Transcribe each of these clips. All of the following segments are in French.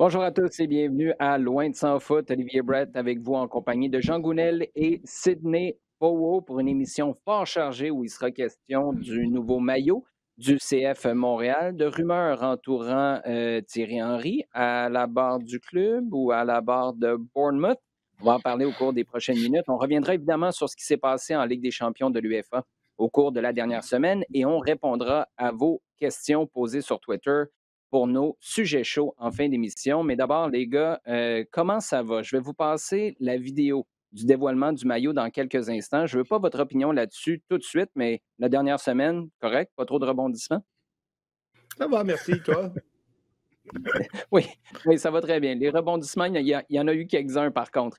Bonjour à tous et bienvenue à Loin de sans foot. Olivier Brett avec vous en compagnie de Jean Gounel et Sydney Powo pour une émission fort chargée où il sera question du nouveau maillot du CF Montréal, de rumeurs entourant Thierry Henry à la barre du club ou à la barre de Bournemouth. On va en parler au cours des prochaines minutes. On reviendra évidemment sur ce qui s'est passé en Ligue des champions de l'UEFA au cours de la dernière semaine et on répondra à vos questions posées sur Twitter pour nos sujets chauds en fin d'émission. Mais d'abord, les gars, comment ça va? Je vais vous passer la vidéo du dévoilement du maillot dans quelques instants. Je ne veux pas votre opinion là-dessus tout de suite, mais la dernière semaine, correct? Pas trop de rebondissements? Ça va, merci, toi? Oui, oui, ça va très bien. Les rebondissements, il y en a eu quelques-uns par contre.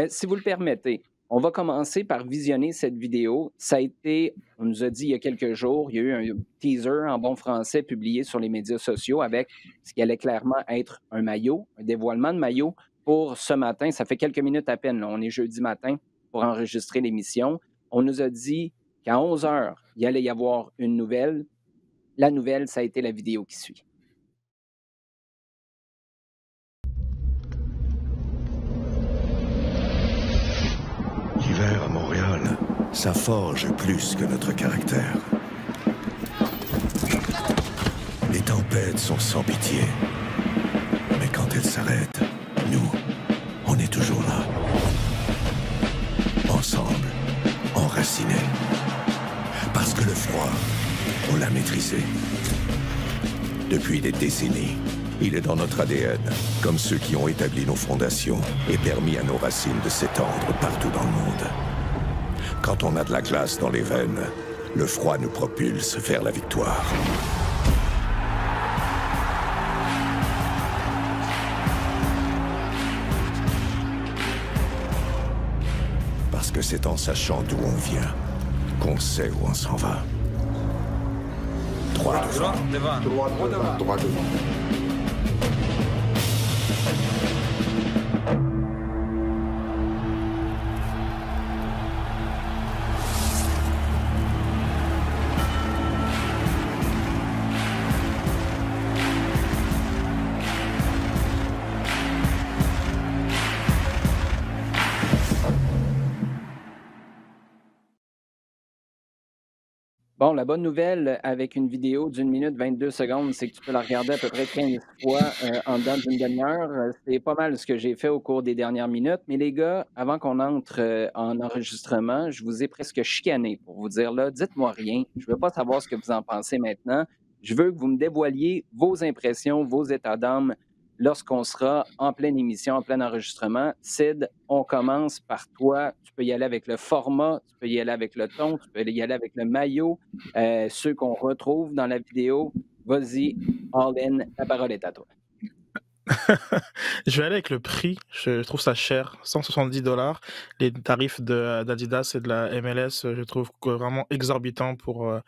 Si vous le permettez, on va commencer par visionner cette vidéo. Ça a été, on nous a dit il y a quelques jours, il y a eu un teaser en bon français publié sur les médias sociaux avec ce qui allait clairement être un maillot, un dévoilement de maillot pour ce matin. Ça fait quelques minutes à peine, là. On est jeudi matin pour enregistrer l'émission. On nous a dit qu'à 11 heures, il allait y avoir une nouvelle. La nouvelle, ça a été la vidéo qui suit. L'hiver à Montréal, ça forge plus que notre caractère. Les tempêtes sont sans pitié. Mais quand elles s'arrêtent, nous, on est toujours là. Ensemble, enracinés. Parce que le froid, on l'a maîtrisé. Depuis des décennies, il est dans notre ADN, comme ceux qui ont établi nos fondations et permis à nos racines de s'étendre partout dans le monde. Quand on a de la glace dans les veines, le froid nous propulse vers la victoire. Parce que c'est en sachant d'où on vient qu'on sait où on s'en va. Droit devant. Droit devant. Bon, la bonne nouvelle avec une vidéo d'une minute 22 secondes, c'est que tu peux la regarder à peu près 15 fois en dedans d'une demi-heure. C'est pas mal ce que j'ai fait au cours des dernières minutes. Mais les gars, avant qu'on entre en enregistrement, je vous ai presque chicané pour vous dire là, dites-moi rien. Je veux pas savoir ce que vous en pensez maintenant. Je veux que vous me dévoiliez vos impressions, vos états d'âme lorsqu'on sera en pleine émission, en plein enregistrement. Sid, on commence par toi. Tu peux y aller avec le format, tu peux y aller avec le ton, tu peux y aller avec le maillot. Ceux qu'on retrouve dans la vidéo. Vas-y, all in, la parole est à toi. Je vais aller avec le prix. Je trouve ça cher, 170 $. Les tarifs d'Adidas et de la MLS, je trouve que vraiment exorbitants pour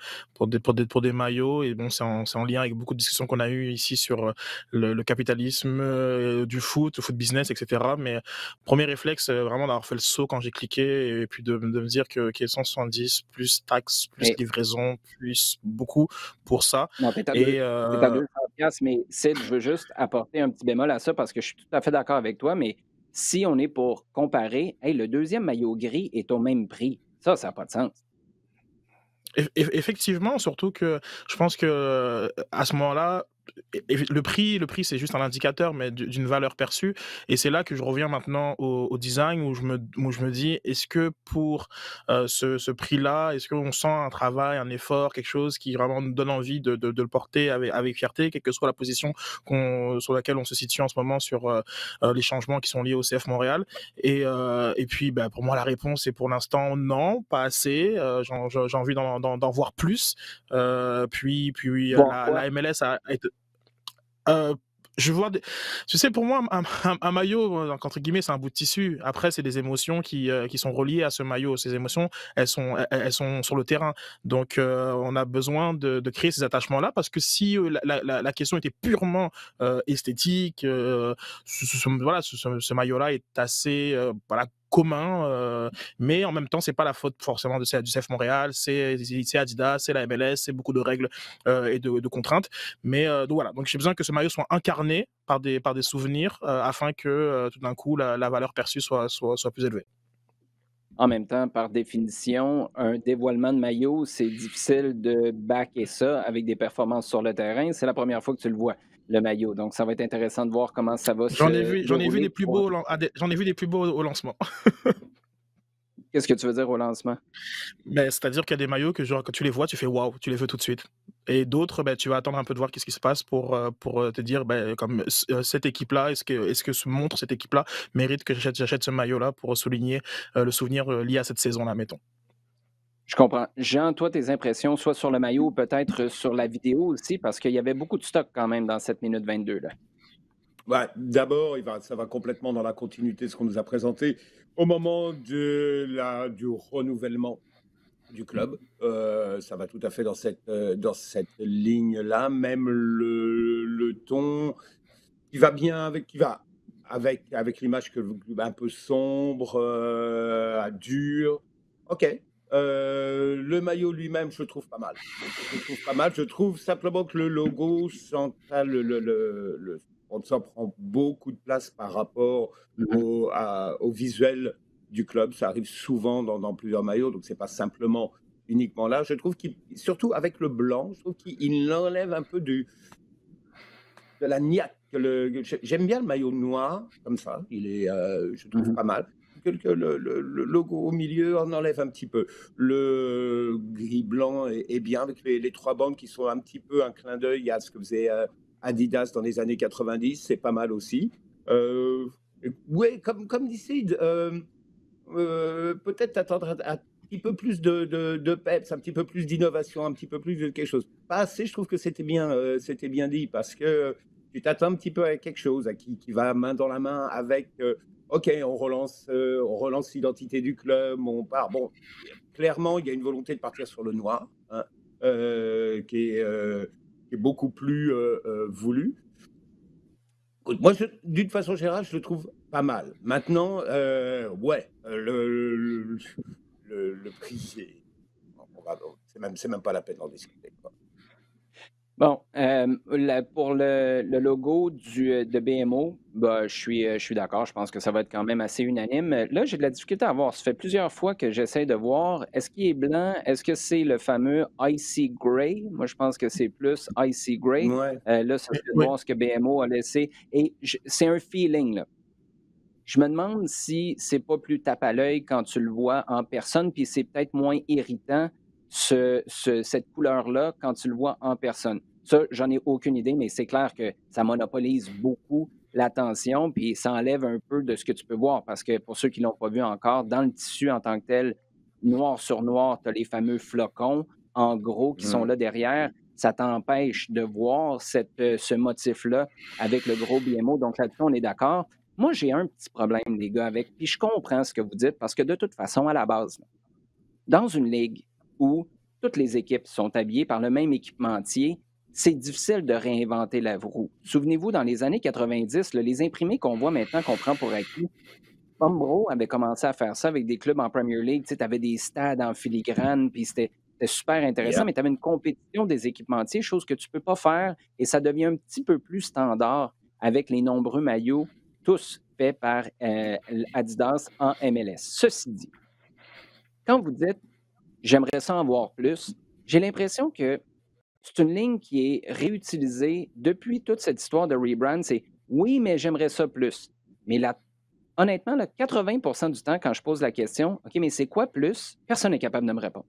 des maillots. Et bon, c'est en lien avec beaucoup de discussions qu'on a eues ici sur le capitalisme du foot, le foot business, etc. Mais premier réflexe, vraiment d'avoir fait le saut quand j'ai cliqué et puis de me dire que 170 plus taxes, plus Mais livraison, plus beaucoup pour ça. non, Et t'es à 200 piastres, mais Sid, je veux juste apporter un petit bémol à ça parce que je suis tout à fait d'accord avec toi, mais si on est pour comparer, hey, le deuxième maillot gris est au même prix. Ça n'a pas de sens. Effectivement, surtout que je pense que, à ce moment-là, le prix, c'est juste un indicateur, mais d'une valeur perçue. Et c'est là que je reviens maintenant au design où je me dis: «Est-ce que pour, ce prix-là, est-ce qu'on sent un travail, un effort, quelque chose qui vraiment nous donne envie de le porter avec fierté, quelle que soit la position sur laquelle on se situe en ce moment sur, les changements qui sont liés au CF Montréal?» Et puis, bah, pour moi, la réponse est pour l'instant non, pas assez. J'ai envie d'en voir plus. Puis oui, Voir quoi? la MLS a été. Heu, je vois des Tu sais, pour moi, un maillot, entre guillemets, «c'est un bout de tissu». Après, c'est des émotions qui sont reliées à ce maillot. Ces émotions, elles sont sur le terrain. Donc on a besoin de créer ces attachements-là parce que si, la question était purement, esthétique, voilà, ce maillot-là est assez, voilà, commun, mais en même temps, c'est pas la faute forcément du CF Montréal, c'est Adidas, c'est la MLS, c'est beaucoup de règles et de contraintes. Mais donc voilà, donc j'ai besoin que ce maillot soit incarné par des souvenirs afin que tout d'un coup la valeur perçue soit plus élevée. En même temps, par définition, un dévoilement de maillot, c'est difficile de backer ça avec des performances sur le terrain. C'est la première fois que tu le vois, le maillot. Donc, ça va être intéressant de voir comment ça va se J'en ai vu dérouler des plus beaux j'en ai vu des plus beaux au lancement. Qu'est-ce que tu veux dire au lancement? Mais c'est-à-dire qu'il y a des maillots que genre quand tu les vois, tu fais waouh, tu les veux tout de suite. Et d'autres, tu vas attendre un peu de voir qu'est-ce qui se passe pour te dire comme cette équipe-là, est-ce que cette équipe-là mérite que j'achète ce maillot-là pour souligner le souvenir lié à cette saison-là, mettons. Je comprends. Jean, toi, tes impressions, soit sur le maillot ou peut-être sur la vidéo aussi, parce qu'il y avait beaucoup de stock quand même dans 7 minutes 22, là. D'abord, ça va complètement dans la continuité de ce qu'on nous a présenté au moment du renouvellement du club. Ça va tout à fait dans cette ligne-là. Même le ton qui va bien avec l'image un peu sombre, dur. OK. Le maillot lui-même, je le trouve pas mal. Je trouve simplement que le logo central, le sponsor prend beaucoup de place par rapport au visuel du club. Ça arrive souvent dans plusieurs maillots, donc c'est pas simplement uniquement là. Je trouve surtout avec le blanc, je trouve qu'il enlève un peu de la niaque. J'aime bien le maillot noir, comme ça. Je trouve pas mal. Que le logo au milieu en enlève un petit peu. Le gris-blanc est bien, avec les trois bandes qui sont un petit peu un clin d'œil à ce que faisait Adidas dans les années 90. C'est pas mal aussi. Oui, comme dit Sid, peut-être attendre un petit peu plus de peps, un petit peu plus d'innovation, un petit peu plus de quelque chose. Pas assez, je trouve que c'était bien dit, parce que tu t'attends un petit peu à quelque chose qui va main dans la main avec OK, on relance l'identité du club, on part. Bon, clairement, il y a une volonté de partir sur le noir, hein, qui est beaucoup plus voulu. Moi, d'une façon générale, je le trouve pas mal. Maintenant, le prix, c'est même pas la peine d'en discuter, quoi. Bon, pour le logo de BMO, je suis d'accord. Je pense que ça va être quand même assez unanime. Là, j'ai de la difficulté à voir. Ça fait plusieurs fois que j'essaie de voir. Est-ce qu'il est blanc? Est-ce que c'est le fameux Icy Gray? Moi, je pense que c'est plus Icy Gray. Ouais. Là, ça serait de voir ce que BMO a laissé. Et c'est un feeling, là. Je me demande si c'est pas plus tape à l'œil quand tu le vois en personne, puis c'est peut-être moins irritant, cette couleur-là, quand tu le vois en personne. Ça, j'en ai aucune idée, mais c'est clair que ça monopolise beaucoup l'attention, puis ça enlève un peu de ce que tu peux voir, parce que pour ceux qui ne l'ont pas vu encore, dans le tissu en tant que tel, noir sur noir, tu as les fameux flocons, en gros, qui sont là derrière. Ça t'empêche de voir ce motif-là avec le gros BMO. Donc là-dessus, on est d'accord. Moi, j'ai un petit problème, les gars, avec. Puis je comprends ce que vous dites, parce que de toute façon, à la base, là, dans une ligue où toutes les équipes sont habillées par le même équipementier, c'est difficile de réinventer la roue. Souvenez-vous, dans les années 90, là, les imprimés qu'on voit maintenant, qu'on prend pour acquis, Umbro avait commencé à faire ça avec des clubs en Premier League. Tu avais des stades en filigrane, puis c'était super intéressant, mais tu avais une compétition des équipementiers, chose que tu ne peux pas faire, et ça devient un petit peu plus standard avec les nombreux maillots, tous faits par Adidas en MLS. Ceci dit, quand vous dites « j'aimerais ça en voir plus », j'ai l'impression que c'est une ligne qui est réutilisée depuis toute cette histoire de rebrand. C'est « oui, mais j'aimerais ça plus ». Mais honnêtement, 80% du temps, quand je pose la question « OK, mais c'est quoi plus ?» personne n'est capable de me répondre.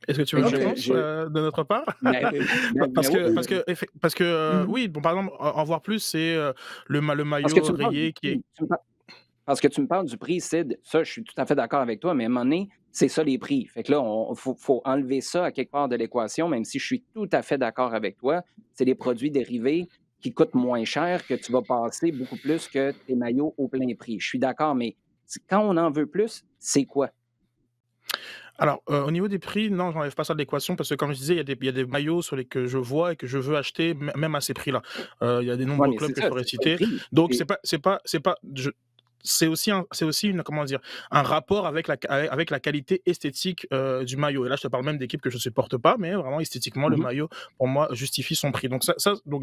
Est-ce que tu veux une réponse de notre part? Parce que oui, bon, par exemple, en voir plus, c'est le maillot rayé qui est... Parce que tu me parles du prix, Sid, ça, je suis tout à fait d'accord avec toi, mais à un moment donné, c'est ça les prix. Fait que là, faut enlever ça à quelque part de l'équation, même si je suis tout à fait d'accord avec toi. C'est des produits dérivés qui coûtent moins cher, que tu vas passer beaucoup plus que tes maillots au plein prix. Je suis d'accord, mais quand on en veut plus, c'est quoi? Alors, au niveau des prix, non, j'enlève pas ça de l'équation parce que comme je disais, il y a des maillots sur les que je vois et que je veux acheter même à ces prix-là. Il y a des Oui, nombreux mais clubs c'est que je ça, pourrais c'est pas le citer. prix. Donc C'est c'est pas c'est aussi une comment dire? Un rapport avec la qualité esthétique, du maillot et là, je te parle même d'équipes que je supporte pas, mais vraiment esthétiquement, le mmh maillot, pour moi, justifie son prix. Donc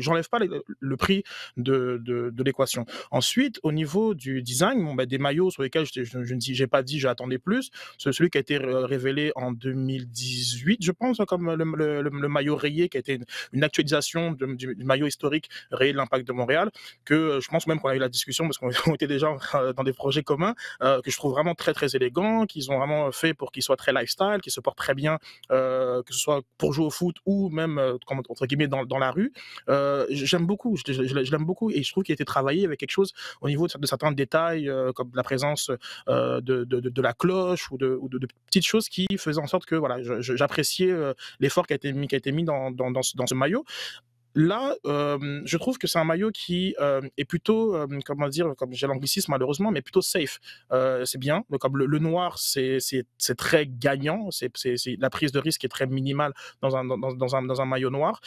j'enlève pas le prix de l'équation. Ensuite, au niveau du design, bon, bah, des maillots sur lesquels je ne dis j'ai pas dit j'attendais plus, c'est celui qui a été révélé en 2018, je pense, hein, comme le maillot rayé qui a été une actualisation du maillot historique rayé de l'Impact de Montréal, que je pense même qu'on a eu la discussion parce qu'on on était déjà dans des projets communs, que je trouve vraiment très très élégant, qu'ils ont vraiment fait pour qu'ils soient très lifestyle, qu'ils se portent très bien, que ce soit pour jouer au foot ou même entre guillemets dans la rue. J'aime beaucoup, je l'aime beaucoup et je trouve qu'il a été travaillé avec quelque chose au niveau de certains détails, comme la présence de la cloche ou de petites choses qui faisaient en sorte que voilà, j'appréciais l'effort qui a été mis dans ce maillot. Là, je trouve que c'est un maillot qui, est plutôt, comment dire? Comme j'ai l'anglicisme malheureusement, mais plutôt safe. C'est bien, comme le noir, c'est très gagnant, c'est la prise de risque est très minimale dans un maillot noir.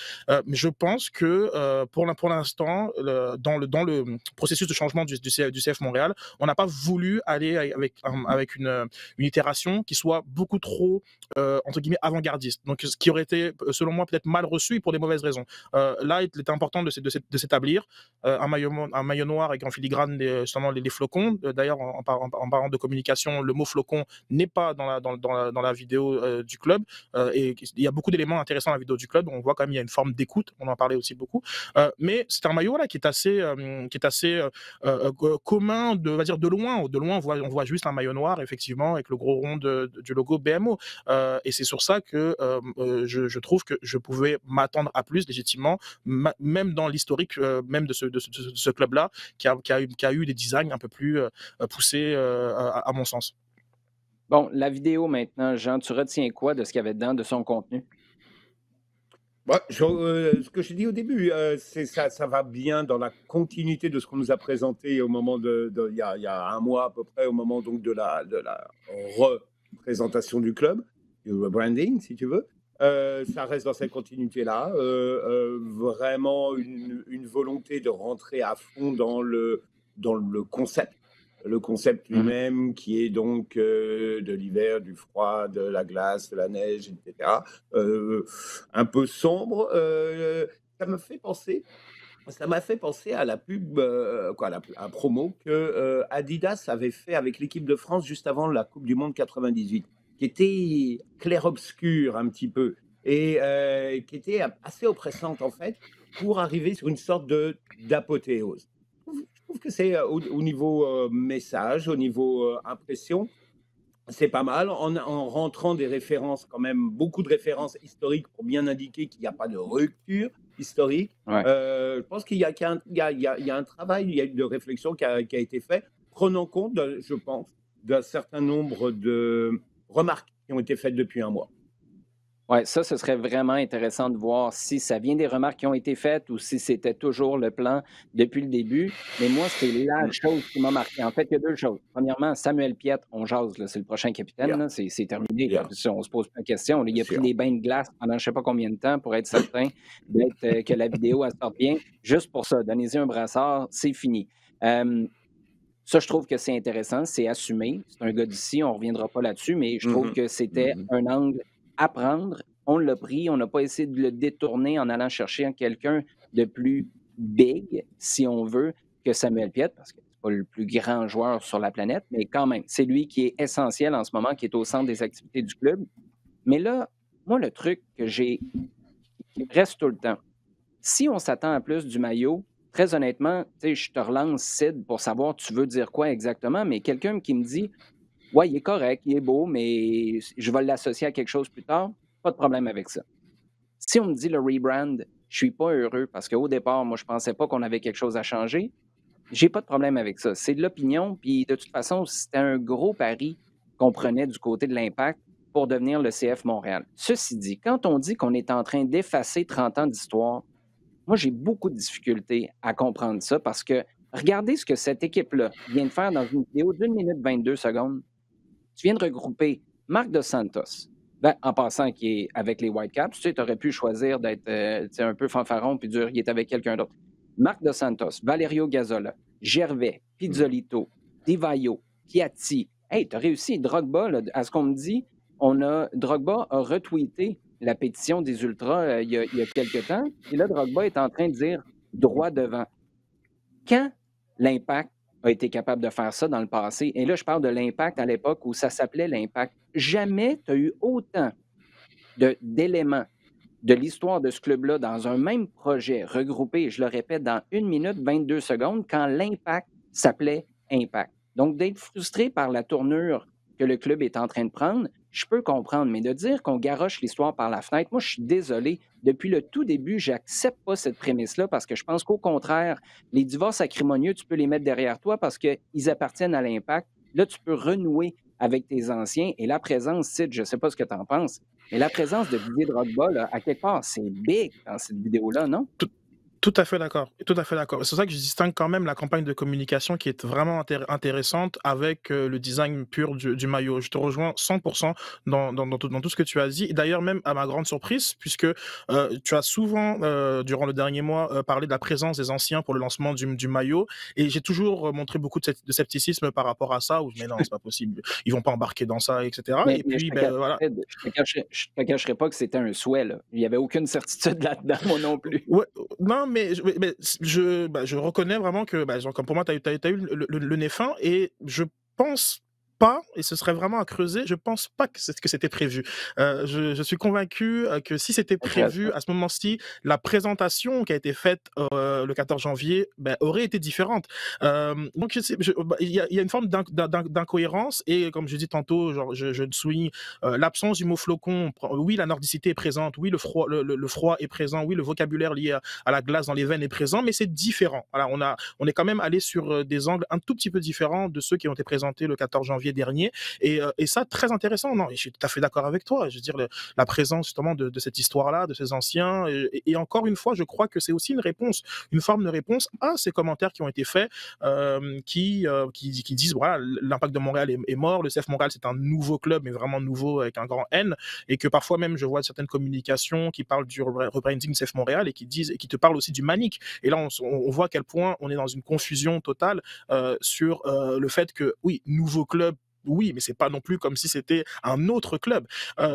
Mais je pense que, pour l'instant, dans le processus de changement du CF Montréal, on n'a pas voulu aller avec une itération qui soit beaucoup trop, entre guillemets «avant-gardiste». Donc ce qui aurait été, selon moi, peut-être mal reçu et pour des mauvaises raisons. Là, il était important de s'établir. Un maillot noir avec en filigrane justement les flocons. D'ailleurs, en parlant de communication, le mot flocon n'est pas dans la vidéo du club. Et il y a beaucoup d'éléments intéressants dans la vidéo du club. On voit quand même il y a une forme d'écoute. On en parlait aussi beaucoup. Mais c'est un maillot voilà, qui est assez commun de, on va dire de loin. De loin, on voit juste un maillot noir, effectivement, avec le gros rond du logo BMO. Et c'est sur ça que je trouve que je pouvais m'attendre à plus légitimement, même dans l'historique même de ce club-là, qui a eu des designs un peu plus poussés à mon sens. bon, la vidéo maintenant, Jean, tu retiens quoi de ce qu'il y avait dedans, de son contenu? Bah, ce que j'ai dit au début, c'est ça, ça va bien dans la continuité de ce qu'on nous a présenté au moment il y a un mois à peu près, au moment donc de la représentation du club, du rebranding, si tu veux. Ça reste dans cette continuité-là. Vraiment une volonté de rentrer à fond dans le concept. Le concept Mhm. lui-même, qui est donc de l'hiver, du froid, de la glace, de la neige, etc. Euh, un peu sombre. Ça me fait penser, ça m'a fait penser à la pub, quoi, la promo que Adidas avait fait avec l'équipe de France juste avant la Coupe du Monde 98, qui était clair-obscur un petit peu et qui était assez oppressante en fait, pour arriver sur une sorte d'apothéose. Je trouve que c'est au niveau message, au niveau impression, c'est pas mal, en rentrant des références, quand même, beaucoup de références historiques pour bien indiquer qu'il n'y a pas de rupture historique. Ouais. Je pense qu'il y a un travail, il y a eu de réflexion qui a été fait, prenant compte, je pense, d'un certain nombre de remarques qui ont été faites depuis un mois. Ouais, ça, ce serait vraiment intéressant de voir si ça vient des remarques qui ont été faites ou si c'était toujours le plan depuis le début. Mais moi, c'est la Mm. chose qui m'a marqué. En fait, il y a deux choses. Premièrement, Samuel Piette, on jase, là, c'est le prochain capitaine, Yeah, là, c'est terminé. Là. yeah, Puis on se pose pas de questions. Là. bien Il a pris sûr. des bains de glace pendant je ne sais pas combien de temps pour être certain que la vidéo elle sorte bien. Juste pour ça, donnez-y un brassard, c'est fini. Euh, Ça, je trouve que c'est intéressant, c'est assumé. C'est un gars d'ici, on ne reviendra pas là-dessus, mais je trouve Mhm, que c'était mhm. un angle à prendre. On l'a pris, on n'a pas essayé de le détourner en allant chercher quelqu'un de plus big, si on veut, que Samuel Piette, parce que c'est pas le plus grand joueur sur la planète, mais quand même, c'est lui qui est essentiel en ce moment, qui est au centre des activités du club. Mais là, moi, le truc qui reste tout le temps, si on s'attend à plus du maillot, très honnêtement, tu sais, je te relance Sid pour savoir tu veux dire quoi exactement, mais quelqu'un qui me dit ouais, il est correct, il est beau, mais je vais l'associer à quelque chose plus tard, pas de problème avec ça. Si on me dit le rebrand, je suis pas heureux parce qu'au départ, moi, je pensais pas qu'on avait quelque chose à changer. J'ai pas de problème avec ça. C'est de l'opinion, puis de toute façon, c'était un gros pari qu'on prenait du côté de l'impact pour devenir le CF Montréal. Ceci dit, quand on dit qu'on est en train d'effacer 30 ans d'histoire, moi, j'ai beaucoup de difficultés à comprendre ça parce que regardez ce que cette équipe-là vient de faire dans une vidéo d'1 minute 22 secondes. Tu viens de regrouper Marc Dos Santos, ben, en passant qui est avec les Whitecaps, tu aurais pu choisir d'être un peu fanfaron puis dire il est avec quelqu'un d'autre. Marc Dos Santos, Valerio Gazzola, Gervais, Pizzolito, Divaio, Piatti. Hey, t'as réussi. Drogba, là, à ce qu'on me dit, Drogba a retweeté la pétition des Ultras il y a quelques temps. Et là, Drogba est en train de dire droit devant. Quand l'Impact a été capable de faire ça dans le passé, et là, je parle de l'Impact à l'époque où ça s'appelait l'Impact, jamais tu as eu autant d'éléments de l'histoire de ce club-là dans un même projet regroupé, je le répète, dans 1 minute 22 secondes, quand l'Impact s'appelait Impact. Donc, d'être frustré par la tournure que le club est en train de prendre, je peux comprendre, mais de dire qu'on garoche l'histoire par la fenêtre, moi, je suis désolé. Depuis le tout début, j'accepte pas cette prémisse-là parce que je pense qu'au contraire, les divorces acrimonieux, tu peux les mettre derrière toi parce qu'ils appartiennent à l'Impact. Là, tu peux renouer avec tes anciens et la présence, Sid, je ne sais pas ce que tu en penses, mais la présence de Didier Drogba, là, à quelque part, c'est big dans cette vidéo-là, non? Tout à fait d'accord. Tout à fait d'accord. C'est pour ça que je distingue quand même la campagne de communication qui est vraiment intéressante avec le design pur du maillot. Je te rejoins 100% dans tout ce que tu as dit. Et d'ailleurs, même à ma grande surprise, puisque tu as souvent, durant le dernier mois, parlé de la présence des anciens pour le lancement du maillot. Et j'ai toujours montré beaucoup de scepticisme par rapport à ça. Où, mais non, c'est pas possible. Ils vont pas embarquer dans ça, etc. Mais Et puis, voilà. je te cacherai pas que c'était un souhait, là. Il n'y avait aucune certitude là-dedans, moi non plus. Ouais, non, mais je reconnais vraiment que, genre, comme pour moi, tu as eu le nez fin et je pense pas, et ce serait vraiment à creuser, je pense pas que c'était prévu. Je suis convaincu que si c'était prévu, Intéressant. à ce moment-ci, la présentation qui a été faite le 14 janvier aurait été différente. Donc, il y a une forme d'incohérence et, comme je dis tantôt, genre, je souligne l'absence du mot flocon. Oui, la nordicité est présente, oui, le froid est présent, oui, le vocabulaire lié à la glace dans les veines est présent, mais c'est différent. Voilà, on est quand même allé sur des angles un tout petit peu différents de ceux qui ont été présentés le 14 janvier dernier, et ça, très intéressant. Non, je suis tout à fait d'accord avec toi. Je veux dire, la présence justement de cette histoire-là, de ces anciens, et encore une fois, je crois que c'est aussi une forme de réponse à ces commentaires qui ont été faits, qui disent voilà, l'Impact de Montréal est mort, le CF Montréal c'est un nouveau club, mais vraiment nouveau avec un grand N, et que parfois même je vois certaines communications qui parlent du rebranding du CF Montréal et qui te parlent aussi du Manic. Et là, on voit à quel point on est dans une confusion totale sur le fait que oui, nouveau club. Oui, mais c'est pas non plus comme si c'était un autre club.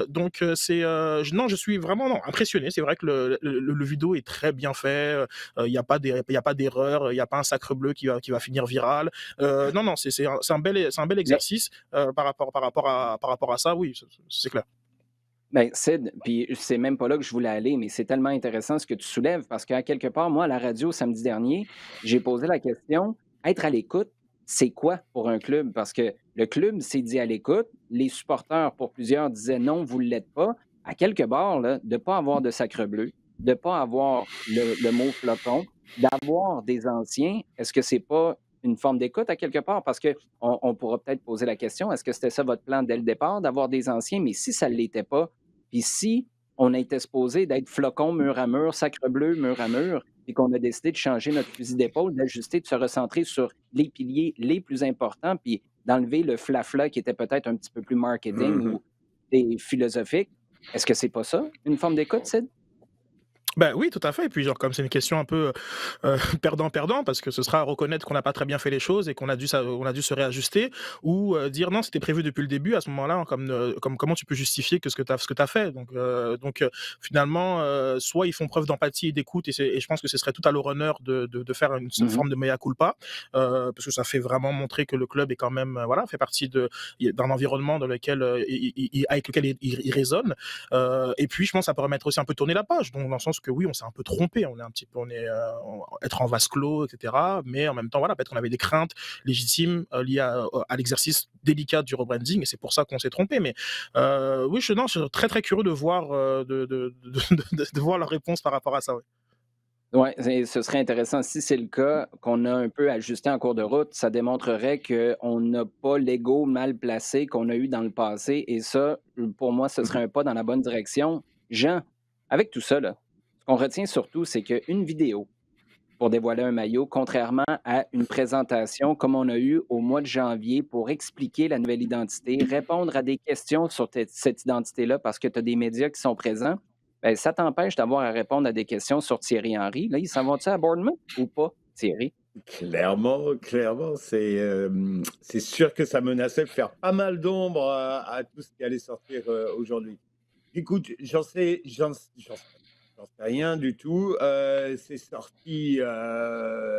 Donc non, je suis vraiment impressionné. C'est vrai que le vidéo est très bien fait. Il n'y a pas d'erreur. Il n'y a pas un sacre bleu qui va finir viral. Non, c'est un bel Mais, exercice par rapport à ça. Oui, c'est clair. ben, Sid, puis c'est même pas là que je voulais aller, mais c'est tellement intéressant ce que tu soulèves parce qu'à quelque part, moi, à la radio, samedi dernier, j'ai posé la question, être à l'écoute, c'est quoi pour un club? Parce que le club s'est dit à l'écoute, les supporters, pour plusieurs, disaient non, vous ne l'êtes pas. À quelque part, là, de ne pas avoir de sacre bleu, de ne pas avoir le mot flocon, d'avoir des anciens, est-ce que c'est pas une forme d'écoute à quelque part? Parce qu'on pourra peut-être poser la question, est-ce que c'était ça votre plan dès le départ, d'avoir des anciens? Mais si ça ne l'était pas, puis si on était supposé d'être flocon mur à mur, sacre bleu mur à mur, et qu'on a décidé de changer notre fusil d'épaule, d'ajuster, de se recentrer sur les piliers les plus importants, puis d'enlever le flafla qui était peut-être un petit peu plus marketing ou philosophique, est-ce que c'est pas ça, une forme d'écoute, Sid? Ben oui, tout à fait. Et puis, genre, comme c'est une question un peu perdant-perdant, parce que ce sera reconnaître qu'on n'a pas très bien fait les choses et qu'on a dû se réajuster, ou dire non, c'était prévu depuis le début. À ce moment-là, comme comment tu peux justifier que ce que tu as fait. Donc, finalement, soit ils font preuve d'empathie et d'écoute, et je pense que ce serait tout à leur honneur de faire une forme de mea culpa, parce que ça fait vraiment montrer que le club est quand même, voilà, fait partie d'un environnement dans lequel, avec lequel il résonne. Et puis, je pense que ça peut remettre aussi un peu tourner la page, donc dans le sens que oui, on s'est un peu trompé, être en vase clos, etc. Mais en même temps, voilà, peut-être qu'on avait des craintes légitimes liées à l'exercice délicat du rebranding, et c'est pour ça qu'on s'est trompé. Mais oui, je suis très très curieux de voir de voir leur réponse par rapport à ça. Ouais. Oui, ce serait intéressant. Si c'est le cas, qu'on a un peu ajusté en cours de route, ça démontrerait qu'on n'a pas l'ego mal placé qu'on a eu dans le passé. Et ça, pour moi, ce serait un pas dans la bonne direction. Jean, avec tout ça, là, ce qu'on retient surtout, c'est qu'une vidéo pour dévoiler un maillot, contrairement à une présentation comme on a eu au mois de janvier pour expliquer la nouvelle identité, répondre à des questions sur cette identité-là parce que tu as des médias qui sont présents. Ben, ça t'empêche d'avoir à répondre à des questions sur Thierry Henry. Là, ils s'en vont-tu à Bournemouth ou pas, Thierry? Clairement, c'est sûr que ça menaçait de faire pas mal d'ombre à tout ce qui allait sortir aujourd'hui. Écoute, j'en sais rien du tout. C'est sorti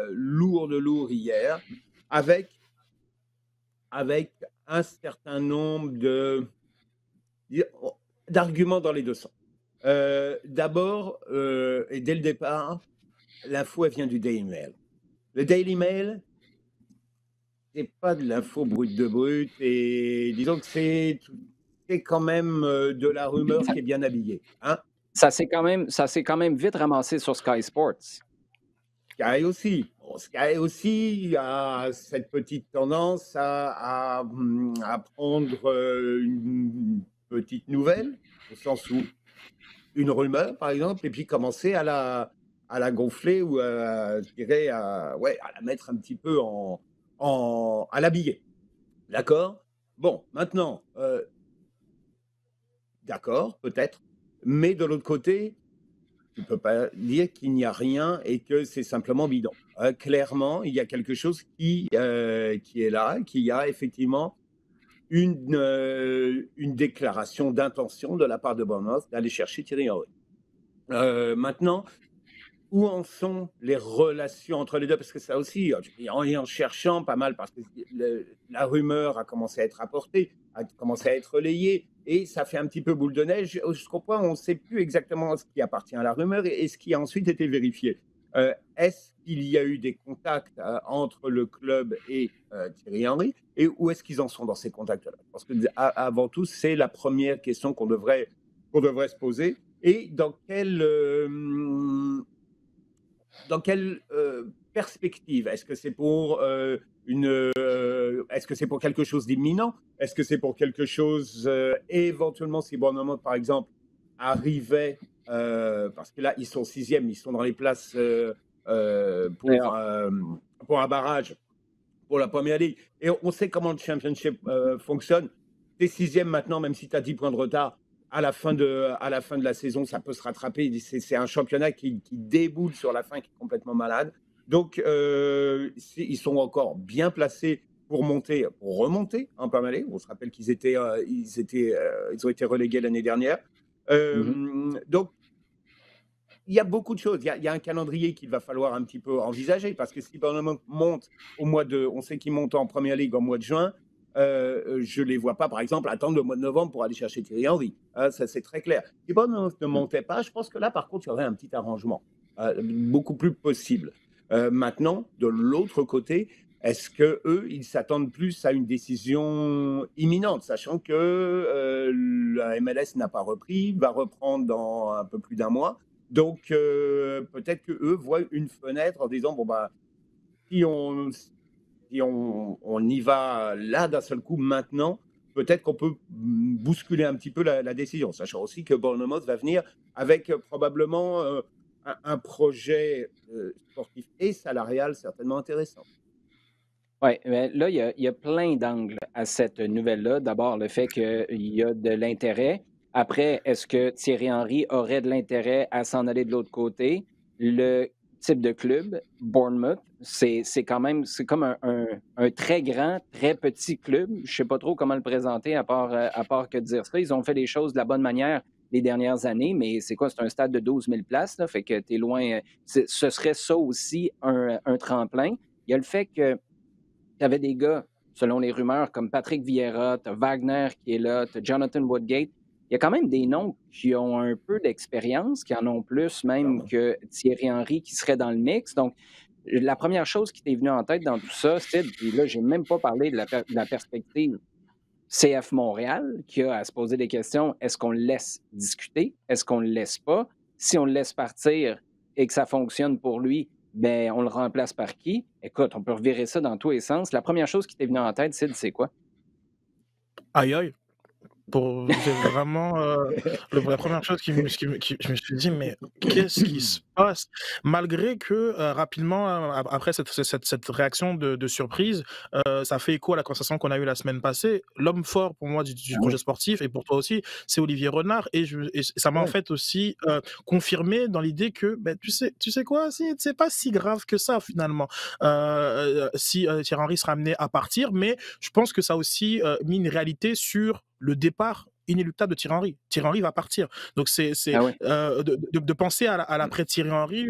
lourd de lourd hier, avec, avec un certain nombre d'arguments dans les deux sens. D'abord, et dès le départ, l'info, elle vient du Daily Mail. Le Daily Mail, c'est pas de l'info brute de brute, et disons que c'est quand même de la rumeur qui est bien habillée. Hein? Ça s'est quand même vite ramassé sur Sky Sports. Sky aussi. Bon, Sky aussi a cette petite tendance à prendre une petite nouvelle, au sens où une rumeur, par exemple, et puis commencer à la gonfler ou je dirais à la mettre un petit peu à l'habiller. D'accord? Bon, maintenant, d'accord, peut-être, mais de l'autre côté, tu ne peux pas dire qu'il n'y a rien et que c'est simplement bidon. Clairement, il y a quelque chose qui est là, qui a effectivement une déclaration d'intention de la part de Bournemouth d'aller chercher Thierry Henry. Maintenant, où en sont les relations entre les deux? Parce que ça aussi, en cherchant pas mal, parce que la rumeur a commencé à être apportée, a commencé à être relayée, et ça fait un petit peu boule de neige. Jusqu'au point où on ne sait plus exactement ce qui appartient à la rumeur et ce qui a ensuite été vérifié. Est-ce qu'il y a eu des contacts entre le club et Thierry Henry, et où est-ce qu'ils en sont dans ces contacts-là? Parce que avant tout, c'est la première question qu'on devrait se poser. Et dans quelle perspective? Est-ce que c'est pour est-ce que c'est pour quelque chose d'imminent? Est-ce que c'est pour quelque chose éventuellement si Bournemouth, par exemple, arrivait parce que là ils sont 6e, ils sont dans les places pour un barrage pour la Première Ligue, et on sait comment le Championship fonctionne. T'es 6e maintenant, même si tu as 10 points de retard. À la fin de la saison, ça peut se rattraper. C'est un championnat qui déboule sur la fin, qui est complètement malade. Donc, ils sont encore bien placés pour remonter en Premier League. On se rappelle qu'ils ont été relégués l'année dernière. Donc, il y a beaucoup de choses. Il y a un calendrier qu'il va falloir un petit peu envisager, parce que si Bournemouth monte on sait qu'ils montent en Premier League au mois de juin. Je ne les vois pas, par exemple, attendre le mois de novembre pour aller chercher Thierry Henry. Ça, c'est très clair. Si Bournemouth ne montait pas, je pense que là, par contre, il y aurait un petit arrangement beaucoup plus possible. Maintenant, de l'autre côté, est-ce qu'eux, ils s'attendent plus à une décision imminente, sachant que la MLS n'a pas repris, va reprendre dans un peu plus d'un mois. Donc, peut-être qu'eux voient une fenêtre en disant, bon, bah, si on y va là d'un seul coup maintenant, peut-être qu'on peut bousculer un petit peu la décision, sachant aussi que Bournemouth va venir avec probablement un projet sportif et salarial certainement intéressant. Oui, mais là, il y a plein d'angles à cette nouvelle-là. D'abord, le fait qu'il y a de l'intérêt. Après, est-ce que Thierry Henry aurait de l'intérêt à s'en aller de l'autre côté? Le type de club, Bournemouth, c'est comme un très grand, très petit club. Je ne sais pas trop comment le présenter à part que de dire ça. Ils ont fait les choses de la bonne manière les dernières années, mais c'est quoi? C'est un stade de 12 000 places, là, fait que tu es loin. Ce serait ça aussi un tremplin. Il y a le fait que tu avais des gars, selon les rumeurs, comme Patrick Vieira, tu as Wagner qui est là, tu as Jonathan Woodgate. Il y a quand même des noms qui ont un peu d'expérience, qui en ont plus même que Thierry Henry qui serait dans le mix. Donc, la première chose qui t'est venue en tête dans tout ça, c'est, puis là, je n'ai même pas parlé de la perspective CF Montréal, qui a à se poser des questions. Est-ce qu'on le laisse discuter? Est-ce qu'on ne le laisse pas? Si on le laisse partir et que ça fonctionne pour lui, ben, on le remplace par qui? Écoute, on peut revirer ça dans tous les sens. La première chose qui t'est venue en tête, c'est quoi? Aïe, aïe. C'est vraiment la première chose je me suis dit, mais qu'est-ce qui se Ah, malgré que rapidement, après cette réaction de surprise, ça fait écho à la conversation qu'on a eue la semaine passée. L'homme fort pour moi du Ah projet oui. sportif et pour toi aussi, c'est Olivier Renard et ça m'a en Ouais. fait aussi confirmé dans l'idée que ben, tu sais quoi, c'est pas si grave que ça finalement. Si Thierry Henry sera amené à partir, mais je pense que ça a aussi mis une réalité sur le départ inéluctable de Thierry Henry. Thierry Henry va partir. Donc c'est Ah oui. de penser à l'après Thierry Henry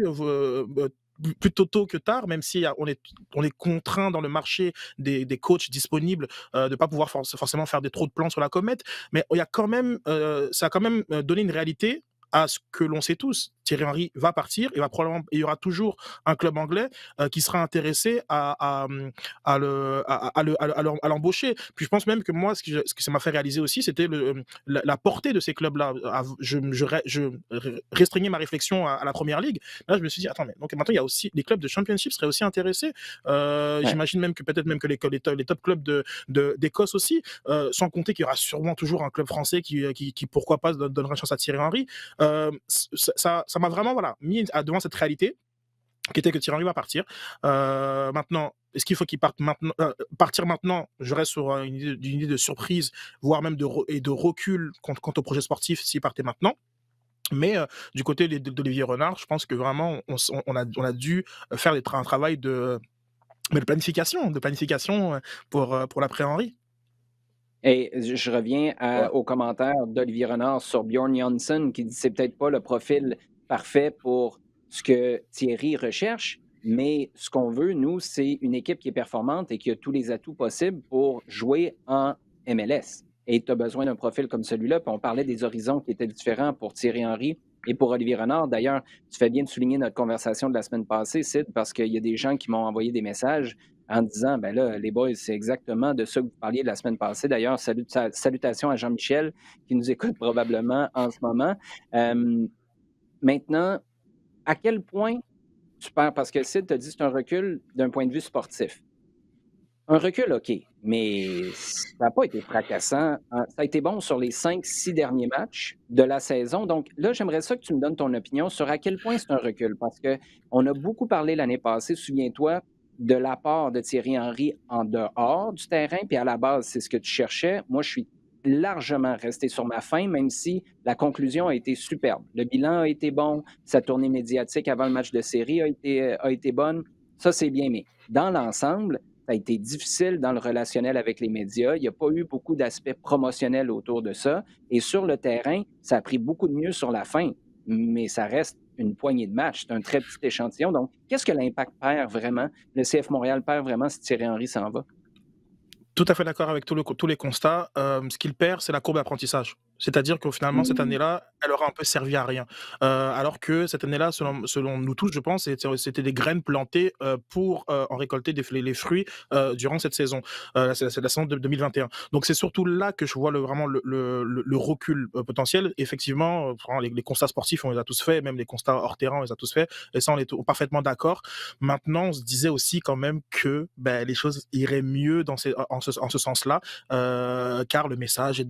plutôt tôt que tard, même si on est contraint dans le marché des coachs disponibles de ne pas pouvoir forcément faire des trop de plans sur la comète, mais il y a quand même, ça a quand même donné une réalité à ce que l'on sait tous. Thierry Henry va partir, il y aura toujours un club anglais qui sera intéressé à l'embaucher. Puis je pense même que moi, ce que ça m'a fait réaliser aussi, c'était la portée de ces clubs-là. Je restreignais ma réflexion à la première ligue. Là, je me suis dit, attends, mais donc maintenant, il y a aussi les clubs de championship seraient aussi intéressés. Ouais. J'imagine même que peut-être même que les top clubs d'Écosse aussi, sans compter qu'il y aura sûrement toujours un club français qui pourquoi pas, donnera une chance à Thierry Henry. Ça m'a vraiment voilà, mis devant cette réalité qui était que Thierry Henry va partir. Maintenant, est-ce qu'il faut qu'il parte maintenant partir maintenant? Je reste sur une idée de surprise, voire même de recul quant au projet sportif s'il partait maintenant. Mais du côté d'Olivier Renard, je pense que vraiment, on a dû faire un travail de planification pour l'après-Henry. Et je reviens Ouais. au commentaire d'Olivier Renard sur Bjorn Janssen qui dit c'est peut-être pas le profil parfait pour ce que Thierry recherche, mais ce qu'on veut, nous, c'est une équipe qui est performante et qui a tous les atouts possibles pour jouer en MLS. Et tu as besoin d'un profil comme celui-là. Puis on parlait des horizons qui étaient différents pour Thierry Henry et pour Olivier Renard. D'ailleurs, tu fais bien de souligner notre conversation de la semaine passée, Sid, parce qu'il y a des gens qui m'ont envoyé des messages en disant, ben là, les boys, c'est exactement de ça que vous parliez la semaine passée. D'ailleurs, salutations à Jean-Michel qui nous écoute probablement en ce moment. Euh, Maintenant, à quel point tu perds, parce que Sid t'a dit que c'est un recul d'un point de vue sportif. Un recul, OK, mais ça n'a pas été fracassant. Ça a été bon sur les 5, 6 derniers matchs de la saison. Donc là, j'aimerais ça que tu me donnes ton opinion sur à quel point c'est un recul. Parce qu'on a beaucoup parlé l'année passée, souviens-toi, de l'apport de Thierry Henry en dehors du terrain, puis à la base, c'est ce que tu cherchais. Moi, je suis largement resté sur ma faim, même si la conclusion a été superbe. Le bilan a été bon, sa tournée médiatique avant le match de série a été bonne. Ça, c'est bien, mais dans l'ensemble, ça a été difficile dans le relationnel avec les médias. Il n'y a pas eu beaucoup d'aspects promotionnels autour de ça. Et sur le terrain, ça a pris beaucoup de mieux sur la fin, mais ça reste une poignée de matchs. C'est un très petit échantillon. Donc, qu'est-ce que l'Impact perd vraiment? Le CF Montréal perd vraiment si Thierry Henry s'en va? Tout à fait d'accord avec tous les constats. Ce qu'il perd, c'est la courbe d'apprentissage. C'est-à-dire que finalement, cette Mmh. année-là, elle aura un peu servi à rien. Alors que cette année-là, selon nous tous, je pense, c'était des graines plantées pour en récolter les fruits durant cette saison. C'est la saison de 2021. Donc c'est surtout là que je vois vraiment le recul potentiel. Effectivement, les constats sportifs, on les a tous faits, même les constats hors terrain, on les a tous faits. Et ça, on est parfaitement d'accord. Maintenant, on se disait aussi quand même que ben, les choses iraient mieux en ce sens-là, car le message a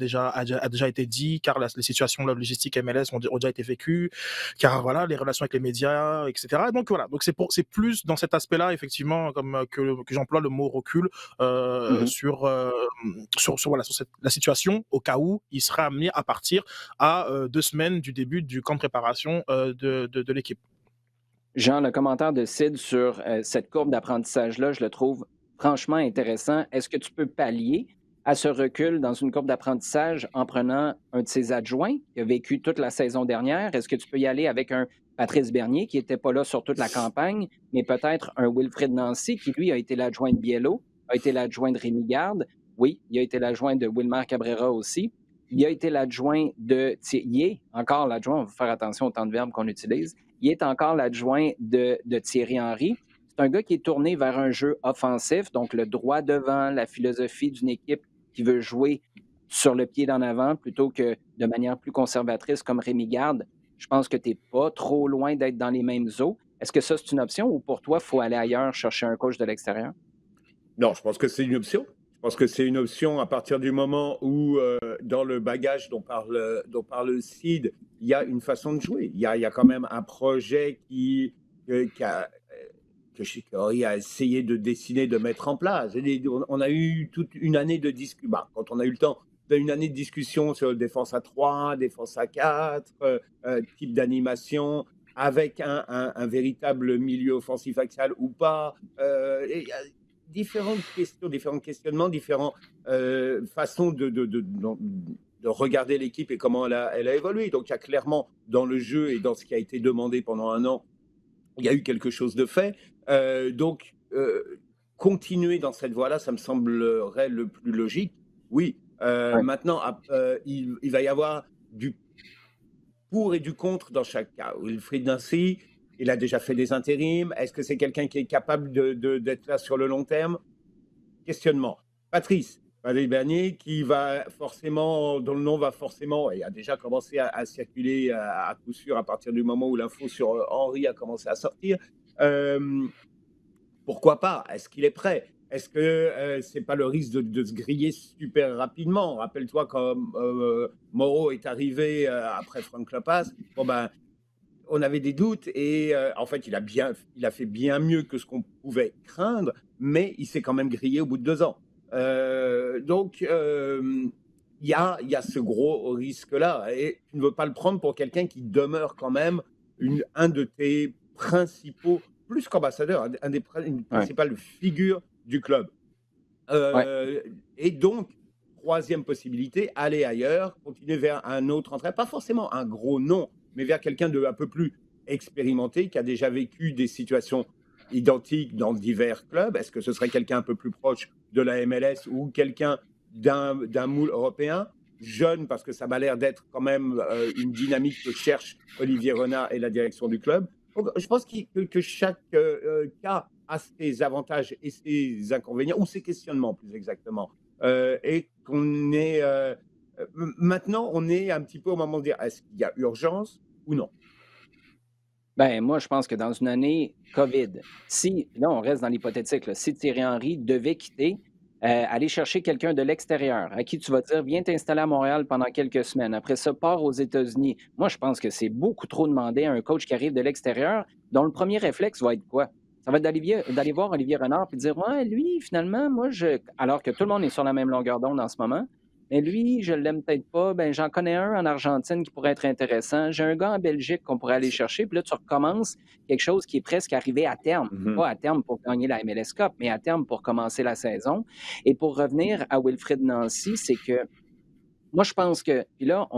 déjà été dit, car les situations logistiques MLS ont déjà été vécues, car voilà, les relations avec les médias, etc. Donc voilà, donc c'est plus dans cet aspect-là, effectivement, que j'emploie le mot recul Mmh. voilà, sur la situation, au cas où il sera amené à partir à 2 semaines du début du camp de préparation de l'équipe. Jean, le commentaire de Sid sur cette courbe d'apprentissage-là, je le trouve franchement intéressant. Est-ce que tu peux pallier à ce recul dans une courbe d'apprentissage en prenant un de ses adjoints qui a vécu toute la saison dernière? Est-ce que tu peux y aller avec un Patrice Bernier qui n'était pas là sur toute la campagne, mais peut-être un Wilfrid Nancy qui, lui, a été l'adjoint de Biello, a été l'adjoint de Rémi Garde. Oui, il a été l'adjoint de Wilmer Cabrera aussi. Il a été l'adjoint de... Il est encore l'adjoint, on va faire attention au temps de verbe qu'on utilise. Il est encore l'adjoint de Thierry Henry. C'est un gars qui est tourné vers un jeu offensif, donc le droit devant, la philosophie d'une équipe qui veut jouer sur le pied d'en avant plutôt que de manière plus conservatrice comme Rémi Garde. Je pense que tu n'es pas trop loin d'être dans les mêmes eaux. Est-ce que ça, c'est une option ou pour toi, il faut aller ailleurs chercher un coach de l'extérieur? Non, je pense que c'est une option. Je pense que c'est une option à partir du moment où, dans le bagage dont parle Sid, il y a une façon de jouer. Il y a quand même un projet que Shikori a essayé de dessiner, de mettre en place. On a eu toute une année de discussion, quand on a eu le temps, une année de discussion sur défense à 3, défense à 4, type d'animation, avec un véritable milieu offensif axial ou pas. Et il y a différentes questions, différents questionnements, différentes façons de regarder l'équipe et comment elle a évolué. Donc il y a clairement dans le jeu et dans ce qui a été demandé pendant un an, il y a eu quelque chose de fait. Donc, continuer dans cette voie-là, ça me semblerait le plus logique. Oui. Ouais. Maintenant, il va y avoir du pour et du contre dans chaque cas. Wilfried Nancy, il a déjà fait des intérims. Est-ce que c'est quelqu'un qui est capable d'être là sur le long terme? Questionnement. Patrice Bernier, dont le nom va forcément, et a déjà commencé à circuler à coup sûr à partir du moment où l'info sur Henry a commencé à sortir. Pourquoi pas? Est-ce qu'il est prêt? Est-ce que c'est pas le risque de se griller super rapidement? Rappelle-toi quand Moreau est arrivé après Frank Lopez. Bon ben, on avait des doutes et en fait, il a fait bien mieux que ce qu'on pouvait craindre, mais il s'est quand même grillé au bout de 2 ans. Donc, il y a ce gros risque-là et tu ne veux pas le prendre pour quelqu'un qui demeure quand même un de tes principaux, plus qu'ambassadeur, une principale figure du club. Et donc, troisième possibilité, aller ailleurs, continuer vers un autre entraîneur, pas forcément un gros nom, mais vers quelqu'un de un peu plus expérimenté, qui a déjà vécu des situations identiques dans divers clubs. Est-ce que ce serait quelqu'un un peu plus proche de la MLS ou quelqu'un d'un moule européen, jeune, parce que ça m'a l'air d'être quand même une dynamique que cherche Olivier Renard et la direction du club. Donc, je pense que chaque cas a ses avantages et ses inconvénients, ou ses questionnements plus exactement. Et qu'on est... maintenant, on est un petit peu au moment de dire, est-ce qu'il y a urgence ou non? Ben, moi, je pense que dans une année COVID, là, on reste dans l'hypothétique, là, si Thierry Henry devait quitter, aller chercher quelqu'un de l'extérieur à qui tu vas dire, viens t'installer à Montréal pendant quelques semaines. Après ça, pars aux États-Unis. Moi, je pense que c'est beaucoup trop demandé à un coach qui arrive de l'extérieur, dont le premier réflexe va être quoi? Ça va être d'aller voir Olivier Renard et dire, ouais, lui, finalement, alors que tout le monde est sur la même longueur d'onde en ce moment, mais lui, je ne l'aime peut-être pas. Ben, j'en connais un en Argentine qui pourrait être intéressant. J'ai un gars en Belgique qu'on pourrait aller chercher. Puis là, tu recommences quelque chose qui est presque arrivé à terme. Pas à terme pour gagner la MLS Cup, mais à terme pour commencer la saison. Et pour revenir à Wilfried Nancy, c'est que moi, je pense que, puis là,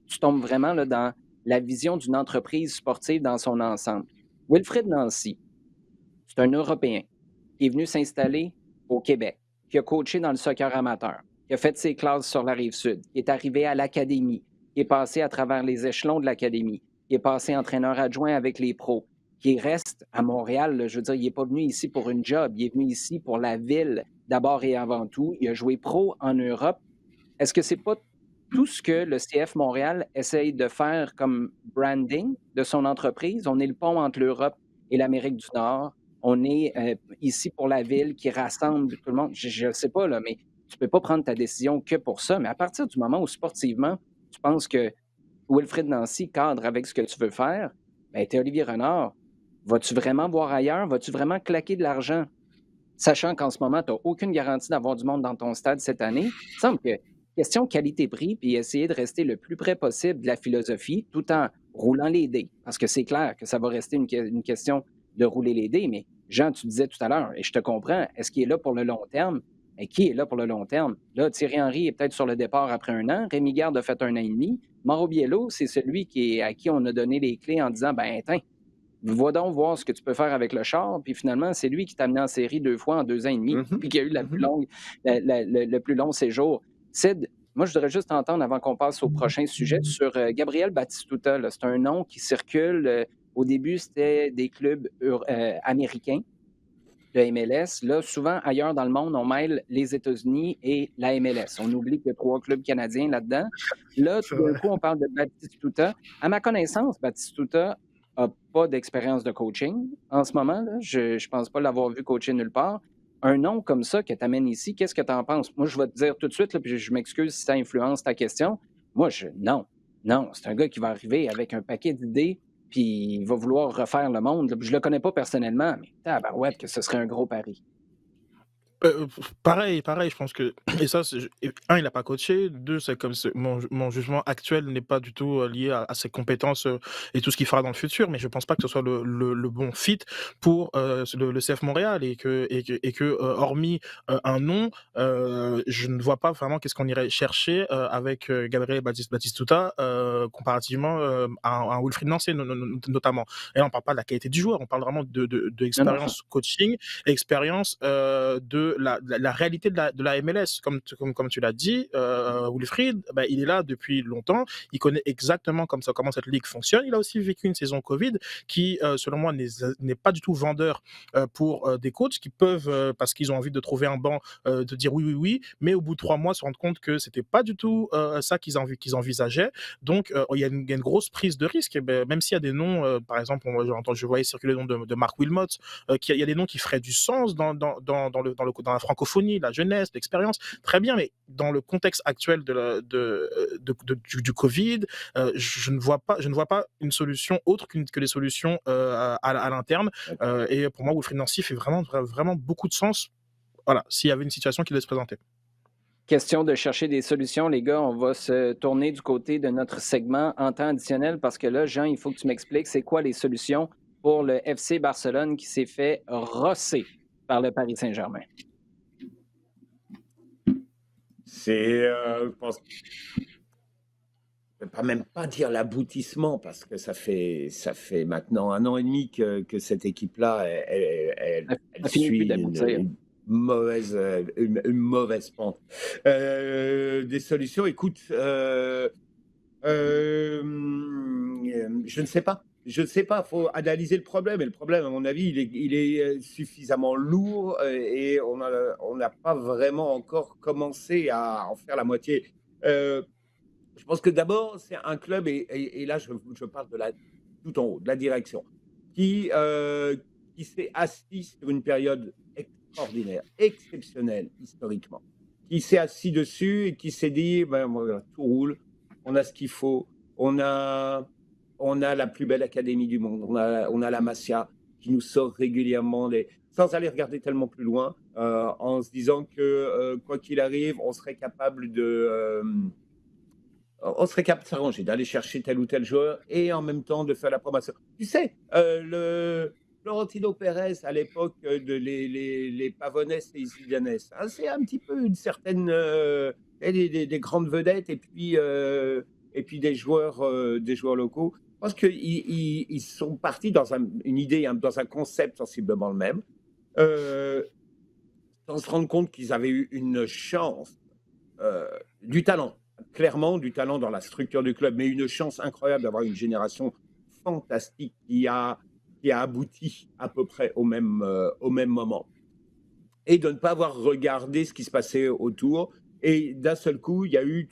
tu tombes vraiment là, dans la vision d'une entreprise sportive dans son ensemble. Wilfried Nancy, c'est un Européen qui est venu s'installer au Québec, qui a coaché dans le soccer amateur, qui a fait ses classes sur la Rive-Sud, qui est arrivé à l'académie, qui est passé à travers les échelons de l'académie, qui est passé entraîneur adjoint avec les pros, qui reste à Montréal. Là, je veux dire, il n'est pas venu ici pour une job, il est venu ici pour la ville d'abord et avant tout. Il a joué pro en Europe. Est-ce que c'est pas tout ce que le CF Montréal essaye de faire comme branding de son entreprise? On est le pont entre l'Europe et l'Amérique du Nord. On est ici pour la ville qui rassemble tout le monde. Je ne sais pas, là, mais tu ne peux pas prendre ta décision que pour ça. Mais à partir du moment où sportivement, tu penses que Wilfried Nancy cadre avec ce que tu veux faire, bien, tu es Olivier Renard. Vas-tu vraiment voir ailleurs? Vas-tu vraiment claquer de l'argent? Sachant qu'en ce moment, tu n'as aucune garantie d'avoir du monde dans ton stade cette année. Il semble que question qualité-prix, puis essayer de rester le plus près possible de la philosophie tout en roulant les dés. Parce que c'est clair que ça va rester une question de rouler les dés. Mais Jean, tu disais tout à l'heure, et je te comprends, est-ce qu'il est là pour le long terme? Et qui est là pour le long terme? Là, Thierry Henry est peut-être sur le départ après 1 an. Rémi Garde a fait 1 an et demi. Mauro Biello, c'est celui à qui on a donné les clés en disant, ben, tiens, va donc voir ce que tu peux faire avec le char. Puis finalement, c'est lui qui t'a amené en série 2 fois en 2 ans et demi, puis qui a eu le plus long séjour. Sid, moi, je voudrais juste entendre, avant qu'on passe au prochain sujet, sur Gabriel Batistuta. Là. C'est un nom qui circule. Au début, c'était des clubs américains de MLS. Là, souvent, ailleurs dans le monde, on mêle les États-Unis et la MLS. On oublie qu'il y a 3 clubs canadiens là-dedans. Là, tout d'un coup, on parle de Batistuta. À ma connaissance, Batistuta n'a pas d'expérience de coaching en ce moment. Là. Je ne pense pas l'avoir vu coacher nulle part. Un nom comme ça que tu amènes ici, qu'est-ce que tu en penses? Moi, je vais te dire tout de suite, là, puis je m'excuse si ça influence ta question. Moi, non, non, c'est un gars qui va arriver avec un paquet d'idées, puis il va vouloir refaire le monde. Là. Je le connais pas personnellement, mais tabarouette que ce serait un gros pari. Pareil, je pense que et ça, un, il n'a pas coaché. Deux, c'est comme mon jugement actuel n'est pas du tout lié à ses compétences et tout ce qu'il fera dans le futur, mais je pense pas que ce soit le bon fit pour le CF Montréal et que hormis un nom, je ne vois pas vraiment qu'est-ce qu'on irait chercher avec Gabriel Batistuta comparativement à un Wilfried Nancy notamment. Et là, on parle pas de la qualité du joueur, on parle vraiment de expérience coaching, expérience de la réalité de la MLS, comme tu l'as dit, Wilfried, il est là depuis longtemps, il connaît exactement comment cette ligue fonctionne. Il a aussi vécu une saison Covid qui, selon moi, n'est pas du tout vendeur pour des coachs qui peuvent, parce qu'ils ont envie de trouver un banc, de dire oui, mais au bout de 3 mois, se rendre compte que c'était pas du tout ça qu'ils envisageaient. Donc, il y a une grosse prise de risque. Et même s'il y a des noms, par exemple, je voyais circuler le nom de Marc Wilmot, il y a des noms qui feraient du sens dans la francophonie, la jeunesse, l'expérience, très bien, mais dans le contexte actuel du Covid, je ne vois pas une solution autre que les solutions à l'interne. Et pour moi, Wilfried Nancy fait vraiment beaucoup de sens. Voilà, s'il y avait une situation qui devait se présenter. Question de chercher des solutions, les gars. On va se tourner du côté de notre segment en temps additionnel parce que là, Jean, il faut que tu m'expliques c'est quoi les solutions pour le FC Barcelone qui s'est fait rosser par le Paris Saint-Germain. Je pense, je ne vais même pas dire l'aboutissement parce que ça fait maintenant 1 an et demi que cette équipe-là, elle suit une mauvaise pente. Des solutions, écoute, je ne sais pas. Il faut analyser le problème. Et le problème, à mon avis, il est suffisamment lourd et on n'a pas vraiment encore commencé à en faire la moitié. Je pense que d'abord, c'est un club, et là, je parle tout en haut, de la direction, qui s'est assis sur une période extraordinaire, exceptionnelle, historiquement, qui s'est assis dessus et qui s'est dit, voilà, tout roule, on a ce qu'il faut, on a la plus belle académie du monde, on a la Masia qui nous sort régulièrement, sans aller regarder tellement plus loin, en se disant que quoi qu'il arrive, on serait capable de s'arranger, d'aller chercher tel ou tel joueur et en même temps de faire la promotion. Tu sais, Florentino Pérez, à l'époque de les Pavonès et Zidanes, hein, c'est un petit peu une certaine des grandes vedettes et puis des joueurs locaux. Je pense qu'ils sont partis dans une idée, dans un concept sensiblement le même, sans se rendre compte qu'ils avaient eu une chance, du talent, clairement du talent dans la structure du club, mais une chance incroyable d'avoir une génération fantastique qui a abouti à peu près au même moment. Et de ne pas avoir regardé ce qui se passait autour. Et d'un seul coup, il y a eu,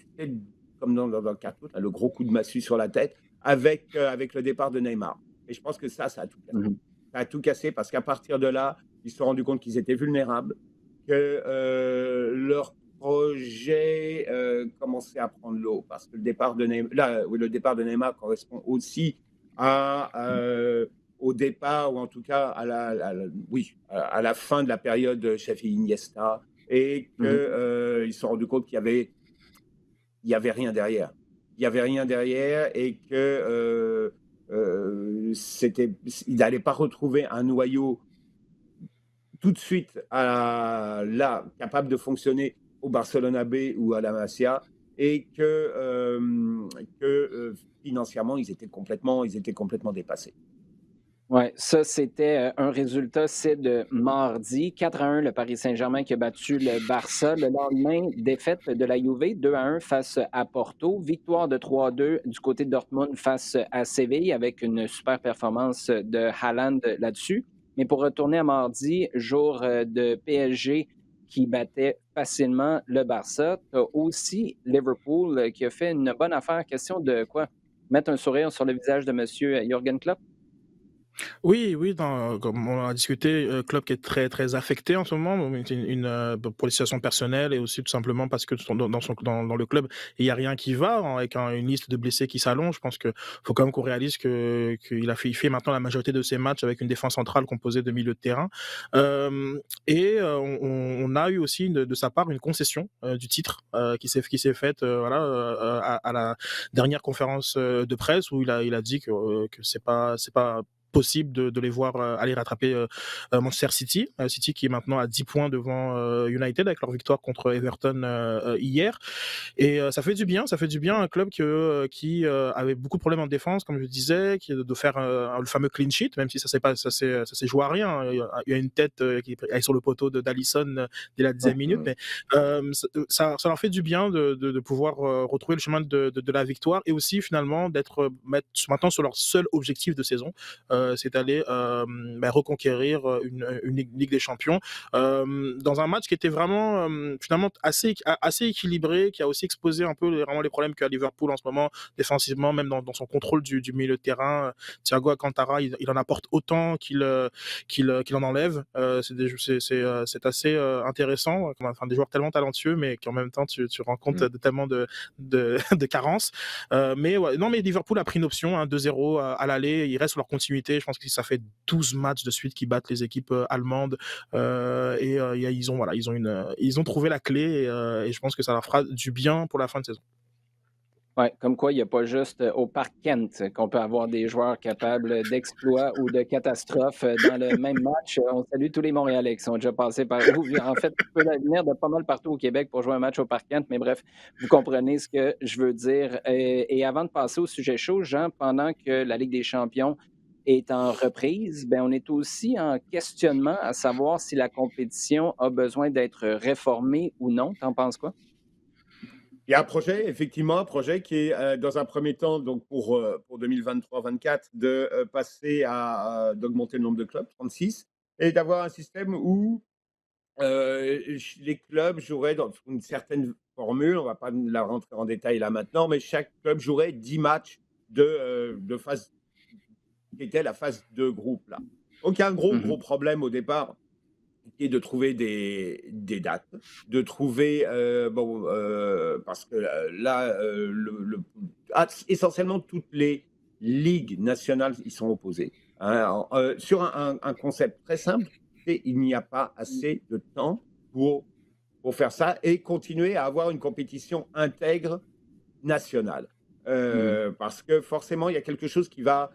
comme dans le carton, le gros coup de massue sur la tête avec le départ de Neymar. Et je pense que ça a tout cassé. Ça a tout cassé parce qu'à partir de là, ils se sont rendus compte qu'ils étaient vulnérables, que leur projet commençait à prendre l'eau parce que le départ de Neymar correspond aussi au départ, ou en tout cas à la fin de la période Xavi Iniesta, et qu'ils se sont rendus compte qu'il y avait rien derrière. Il y avait rien derrière et que ils n'allaient pas retrouver un noyau tout de suite capable de fonctionner au Barcelona B ou à la Masia, et que financièrement, ils étaient complètement dépassés. Oui, ça, c'était un résultat, c'est de mardi. 4-1, le Paris Saint-Germain qui a battu le Barça. Le lendemain, défaite de la Juve, 2-1 face à Porto. Victoire de 3-2 du côté de Dortmund face à Séville, avec une super performance de Haaland là-dessus. Mais pour retourner à mardi, jour de PSG qui battait facilement le Barça, tu as aussi Liverpool qui a fait une bonne affaire. Question de quoi? Mettre un sourire sur le visage de M. Jürgen Klopp? Oui, oui, comme on a discuté, Klopp qui est très, très affecté en ce moment, donc pour les situations personnelles et aussi tout simplement parce que dans le club, il y a rien qui va, avec une liste de blessés qui s'allonge. Je pense que faut quand même qu'on réalise que il fait maintenant la majorité de ses matchs avec une défense centrale composée de milieux de terrain. Hem on a eu aussi de sa part une concession, du titre, qui s'est faite, voilà, à la dernière conférence, de presse où il a dit que c'est pas possible de les voir aller rattraper Manchester City. City qui est maintenant à 10 points devant United avec leur victoire contre Everton hier. Et ça fait du bien à un club qui avait beaucoup de problèmes en défense, comme je disais, de faire le fameux clean sheet, même si ça s'est joué à rien, hein. Il y a une tête qui est sur le poteau d'Alisson dès la 10e minute, mais ça leur fait du bien de pouvoir retrouver le chemin de la victoire et aussi finalement mettre maintenant sur leur seul objectif de saison, c'est d'aller reconquérir une Ligue des Champions dans un match qui était vraiment finalement assez équilibré, qui a aussi exposé un peu vraiment les problèmes qu'a Liverpool en ce moment défensivement, même dans son contrôle du milieu de terrain. Thiago Alcantara, il en apporte autant qu'il en enlève. C'est assez intéressant, enfin, des joueurs tellement talentueux, mais qu'en même temps tu rends compte de tellement de carences. Mais Liverpool a pris une option, 2-0 à l'aller. Il reste sur leur continuité. Je pense que ça fait 12 matchs de suite qu'ils battent les équipes allemandes. Ils ont trouvé la clé et je pense que ça leur fera du bien pour la fin de saison. Oui, comme quoi il n'y a pas juste au Parc Kent qu'on peut avoir des joueurs capables d'exploits ou de catastrophes dans le même match. On salue tous les Montréalais qui sont déjà passés par où. En fait, tu peux venir de pas mal partout au Québec pour jouer un match au Parc Kent, mais bref, vous comprenez ce que je veux dire. Et avant de passer au sujet chaud, Jean, pendant que la Ligue des champions est en reprise, ben on est aussi en questionnement à savoir si la compétition a besoin d'être réformée ou non. T'en penses quoi? Il y a un projet, effectivement, un projet qui est, dans un premier temps, donc pour 2023-24, de passer d'augmenter le nombre de clubs, 36, et d'avoir un système où les clubs joueraient dans une certaine formule. On ne va pas la rentrer en détail là maintenant, mais chaque club jouerait 10 matchs de phase qui était la phase de groupe là. Donc il y a un gros problème au départ qui est de trouver des dates, de trouver, parce que là, essentiellement toutes les ligues nationales y sont opposées, hein, sur un concept très simple, c'est il n'y a pas assez de temps pour faire ça et continuer à avoir une compétition intègre nationale. Parce que forcément, il y a quelque chose qu'il va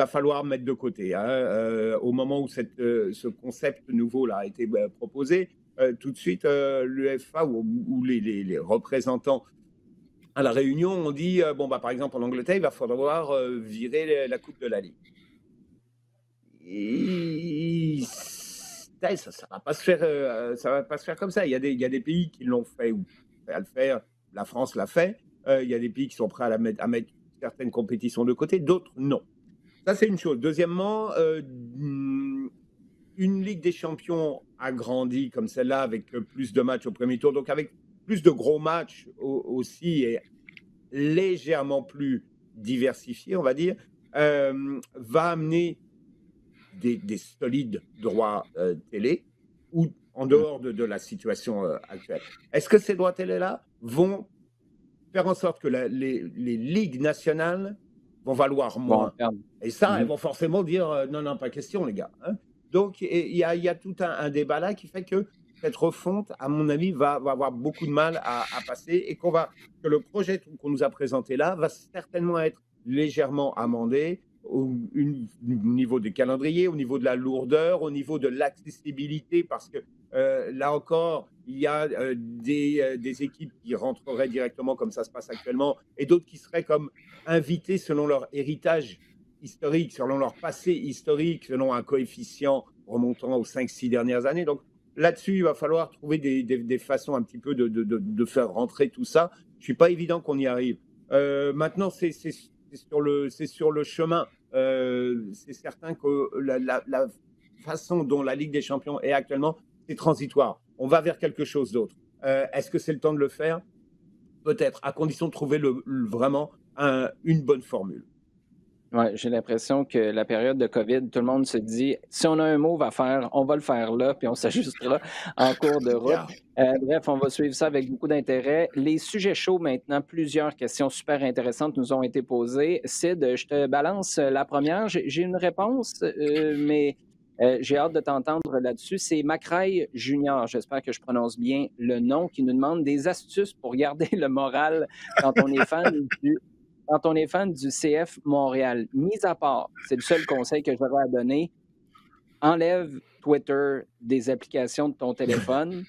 falloir mettre de côté, hein. Au moment où ce concept nouveau-là a été proposé, tout de suite, l'UEFA ou les représentants à la réunion ont dit, par exemple, en Angleterre, il va falloir virer la Coupe de la Ligue. Et ça va pas se faire, ça va pas se faire comme ça. Il y a des pays qui l'ont fait ou prêts à le faire. La France l'a fait. Il y a des pays qui sont prêts à mettre certaines compétitions de côté, d'autres non. Ça, c'est une chose. Deuxièmement, une Ligue des champions agrandie comme celle-là, avec plus de matchs au premier tour, donc avec plus de gros matchs aussi, et légèrement plus diversifié, on va dire, va amener des solides droits télé, ou en dehors de la situation actuelle. Est-ce que ces droits télé-là vont faire en sorte que les ligues nationales vont valoir moins? Et ça, elles vont forcément dire non, pas question, les gars, hein. Donc, il y a tout un débat là qui fait que cette refonte, à mon avis, va avoir beaucoup de mal à passer, et que le projet qu'on nous a présenté là va certainement être légèrement amendé au niveau des calendriers, au niveau de la lourdeur, au niveau de l'accessibilité, parce que là encore, il y a des équipes qui rentreraient directement comme ça se passe actuellement, et d'autres qui seraient comme invitées selon leur héritage historique, selon leur passé historique, selon un coefficient remontant aux 5-6 dernières années. Donc là-dessus, il va falloir trouver des façons un petit peu de faire rentrer tout ça. Je ne suis pas évident qu'on y arrive. Maintenant, c'est sur le chemin. C'est certain que la façon dont la Ligue des champions est actuellement, c'est transitoire. On va vers quelque chose d'autre. Est-ce que c'est le temps de le faire? Peut-être, à condition de trouver vraiment une bonne formule. Ouais, j'ai l'impression que la période de COVID, tout le monde se dit si on a un move à faire, on va le faire là, puis on s'ajustera en cours de route. Yeah. Bref, on va suivre ça avec beaucoup d'intérêt. Les sujets chauds maintenant, plusieurs questions super intéressantes nous ont été posées. Sid, je te balance la première. J'ai une réponse, mais j'ai hâte de t'entendre là-dessus. C'est Macrae Junior, j'espère que je prononce bien le nom, qui nous demande des astuces pour garder le moral quand on est fan du quand on est fan du CF Montréal. Mis à part, c'est le seul conseil que j'aurais à donner, enlève Twitter des applications de ton téléphone.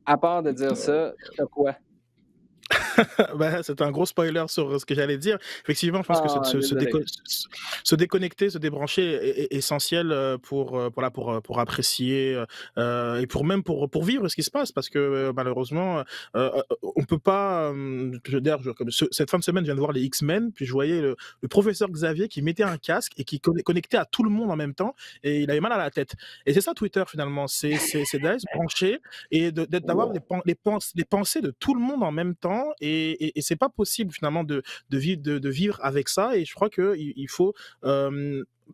À part de dire ça, t'as quoi? Bah, c'était un gros spoiler sur ce que j'allais dire. Effectivement, je pense que Ah, désolé. se déconnecter, se débrancher est essentiel pour apprécier et pour vivre ce qui se passe. Parce que malheureusement, on peut pas. D'ailleurs, cette fin de semaine, je viens de voir les X-Men, puis je voyais le professeur Xavier qui mettait un casque et qui connectait à tout le monde en même temps, et il avait mal à la tête. Et c'est ça Twitter finalement, c'est d'aller se brancher et d'avoir les pensées de tout le monde en même temps, et c'est pas possible finalement de vivre avec ça, et je crois qu'il faut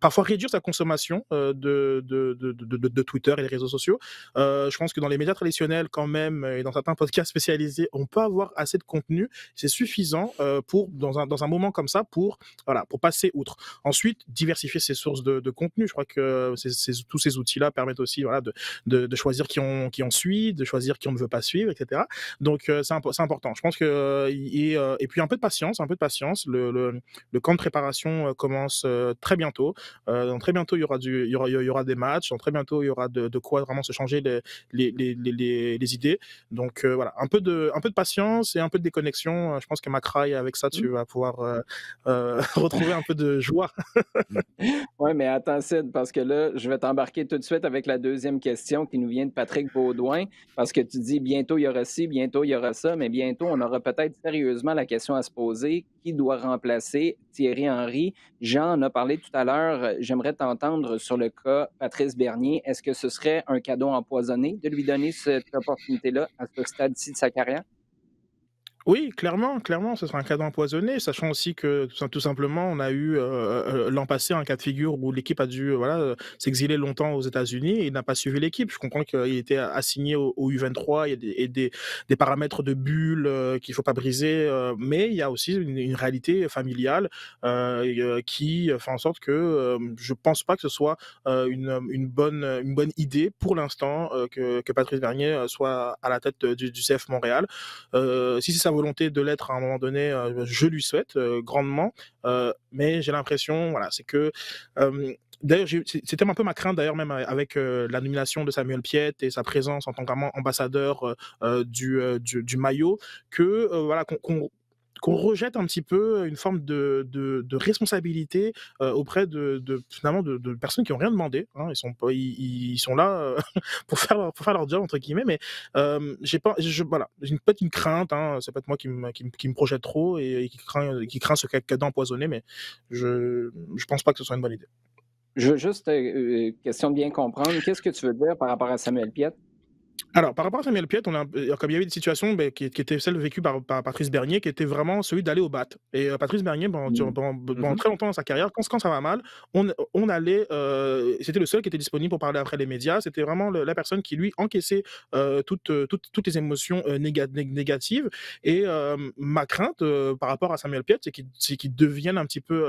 parfois réduire sa consommation de Twitter et les réseaux sociaux. Je pense que dans les médias traditionnels quand même, et dans certains podcasts spécialisés, on peut avoir assez de contenu, c'est suffisant dans un moment comme ça pour passer outre. Ensuite, diversifier ses sources de contenu. Je crois que tous ces outils-là permettent aussi de choisir qui on suit, de choisir qui on ne veut pas suivre, etc. Donc c'est important. Je pense que et puis un peu de patience. Le camp de préparation commence très bientôt. Donc très bientôt il y aura des matchs. Donc très bientôt il y aura de quoi vraiment se changer les idées. Donc voilà, un peu de patience et un peu de déconnexion. Je pense que Macrae, avec ça, tu vas pouvoir retrouver un peu de joie. Oui, mais attends, Sid, parce que là, je vais t'embarquer tout de suite avec la deuxième question qui nous vient de Patrick Baudouin, parce que tu dis bientôt il y aura ci, bientôt il y aura ça, mais bientôt on aura peut-être sérieusement la question à se poser, qui doit remplacer Thierry Henry? Jean en a parlé tout à l'heure, j'aimerais t'entendre sur le cas Patrice Bernier. Est-ce que ce serait un cadeau empoisonné de lui donner cette opportunité-là à ce stade-ci de sa carrière? Oui, clairement, ce sera un cadeau empoisonné, sachant aussi que tout simplement, on a eu l'an passé un cas de figure où l'équipe a dû s'exiler longtemps aux États-Unis et il n'a pas suivi l'équipe. Je comprends qu'il était assigné au U23, il y a des paramètres de bulle qu'il faut pas briser, mais il y a aussi une réalité familiale qui fait en sorte que je pense pas que ce soit une bonne idée pour l'instant que Patrice Bernier soit à la tête du CF Montréal. Si c'est sa volonté de l'être à un moment donné, je lui souhaite grandement, mais j'ai l'impression, c'est que d'ailleurs, c'était un peu ma crainte d'ailleurs, même avec la nomination de Samuel Piette et sa présence en tant qu'ambassadeur du maillot, que qu'on rejette un petit peu une forme de responsabilité auprès finalement de personnes qui ont rien demandé, hein. Ils sont là pour faire leur job entre guillemets, mais j'ai pas, voilà, j'ai peut-être une crainte, hein, c'est peut-être moi qui me projette trop et qui craint ce cadeau empoisonné, mais je pense pas que ce soit une bonne idée. Je veux juste, question de bien comprendre, qu'est-ce que tu veux dire par rapport à Samuel Piette? Alors, par rapport à Samuel Piette, comme il y avait des situations qui étaient celles vécues par Patrice Bernier, qui était vraiment celui d'aller au bat. Et Patrice Bernier, Mmh. pendant Mmh. très longtemps dans sa carrière, quand ça va mal, on allait, c'était le seul qui était disponible pour parler après les médias. C'était vraiment la personne qui, lui, encaissait toutes les émotions négatives. Et ma crainte par rapport à Samuel Piette, c'est qu'il devienne un petit peu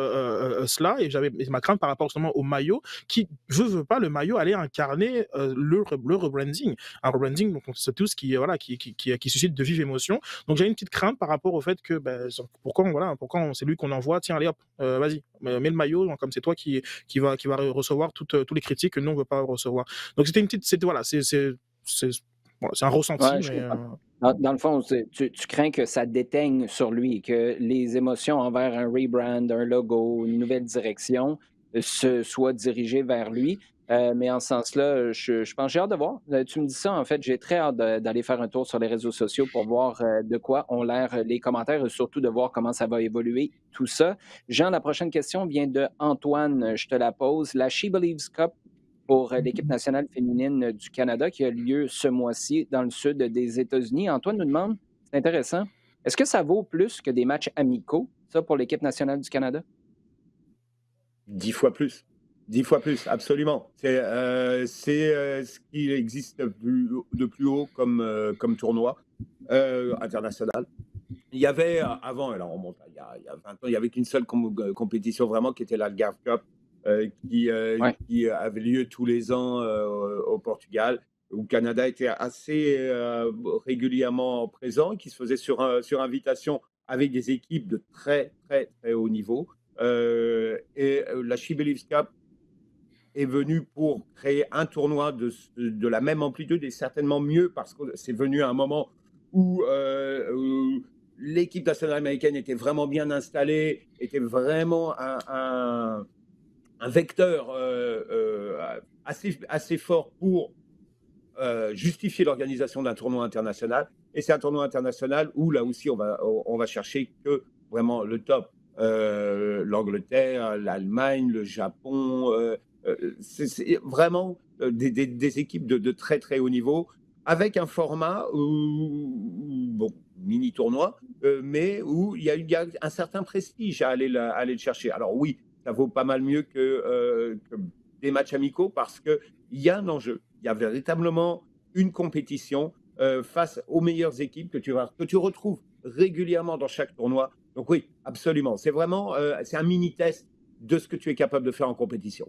cela. Et ma crainte par rapport justement au maillot, qui veut pas, le maillot allait incarner le rebranding. Un rebranding, donc on sait tous qui suscite de vives émotions. Donc j'ai une petite crainte par rapport au fait que pourquoi c'est lui qu'on envoie, tiens allez hop, vas-y, mets le maillot, comme c'est toi qui va recevoir toutes les critiques que nous on veut pas recevoir. Donc c'est un ressenti, Ouais, je mais comprends. Dans le fond, tu crains que ça déteigne sur lui, que les émotions envers un rebrand, un logo, une nouvelle direction soient dirigées vers lui. Mais en ce sens-là, je pense, j'ai hâte de voir. Tu me dis ça, en fait, j'ai très hâte d'aller faire un tour sur les réseaux sociaux pour voir de quoi ont l'air les commentaires et surtout de voir comment ça va évoluer, tout ça. Jean, la prochaine question vient de Antoine, je te la pose. La She Believes Cup pour l'équipe nationale féminine du Canada qui a lieu ce mois-ci dans le sud des États-Unis. Antoine nous demande, c'est intéressant, est-ce que ça vaut plus que des matchs amicaux, ça, pour l'équipe nationale du Canada? 10 fois plus. 10 fois plus, absolument. C'est ce qui existe de plus haut comme tournoi international. Il y avait avant, alors on remonte il y a 20 ans, il n'y avait qu'une seule compétition vraiment qui était l'Algarve Cup, Ouais. qui avait lieu tous les ans au Portugal, où le Canada était assez régulièrement présent, qui se faisait sur invitation avec des équipes de très, très, très haut niveau. La She Believes Cup est venue pour créer un tournoi de la même amplitude et certainement mieux parce que c'est venu à un moment où l'équipe nationale américaine était vraiment bien installée, était vraiment un vecteur assez fort pour justifier l'organisation d'un tournoi international. Et c'est un tournoi international où là aussi on va chercher que vraiment le top. L'Angleterre, l'Allemagne, le Japon, c'est vraiment des équipes de très très haut niveau avec un format bon, mini tournoi, mais où il y a un certain prestige à aller le chercher. Alors oui, ça vaut pas mal mieux que des matchs amicaux parce qu'il y a un enjeu. Il y a véritablement une compétition face aux meilleures équipes que tu retrouves régulièrement dans chaque tournoi. Donc oui, absolument. C'est vraiment c'est un mini-test de ce que tu es capable de faire en compétition.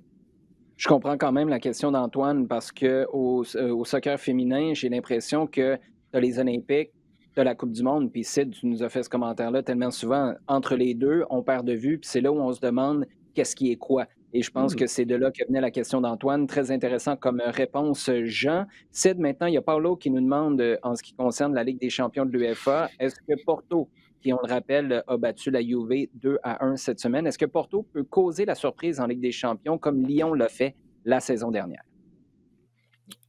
Je comprends quand même la question d'Antoine parce qu'au soccer féminin, j'ai l'impression que tu as les Olympiques, tu as la Coupe du Monde, puis Sid, tu nous as fait ce commentaire-là tellement souvent. Entre les deux, on perd de vue, puis c'est là où on se demande qu'est-ce qui est quoi. Et je pense que c'est de là que venait la question d'Antoine. Très intéressant comme réponse, Jean. Sid, maintenant, il y a Paulo qui nous demande, en ce qui concerne la Ligue des champions de l'UEFA, est-ce que Porto, qui, on le rappelle, a battu la Juve 2-1 cette semaine, est-ce que Porto peut causer la surprise en Ligue des champions comme Lyon l'a fait la saison dernière?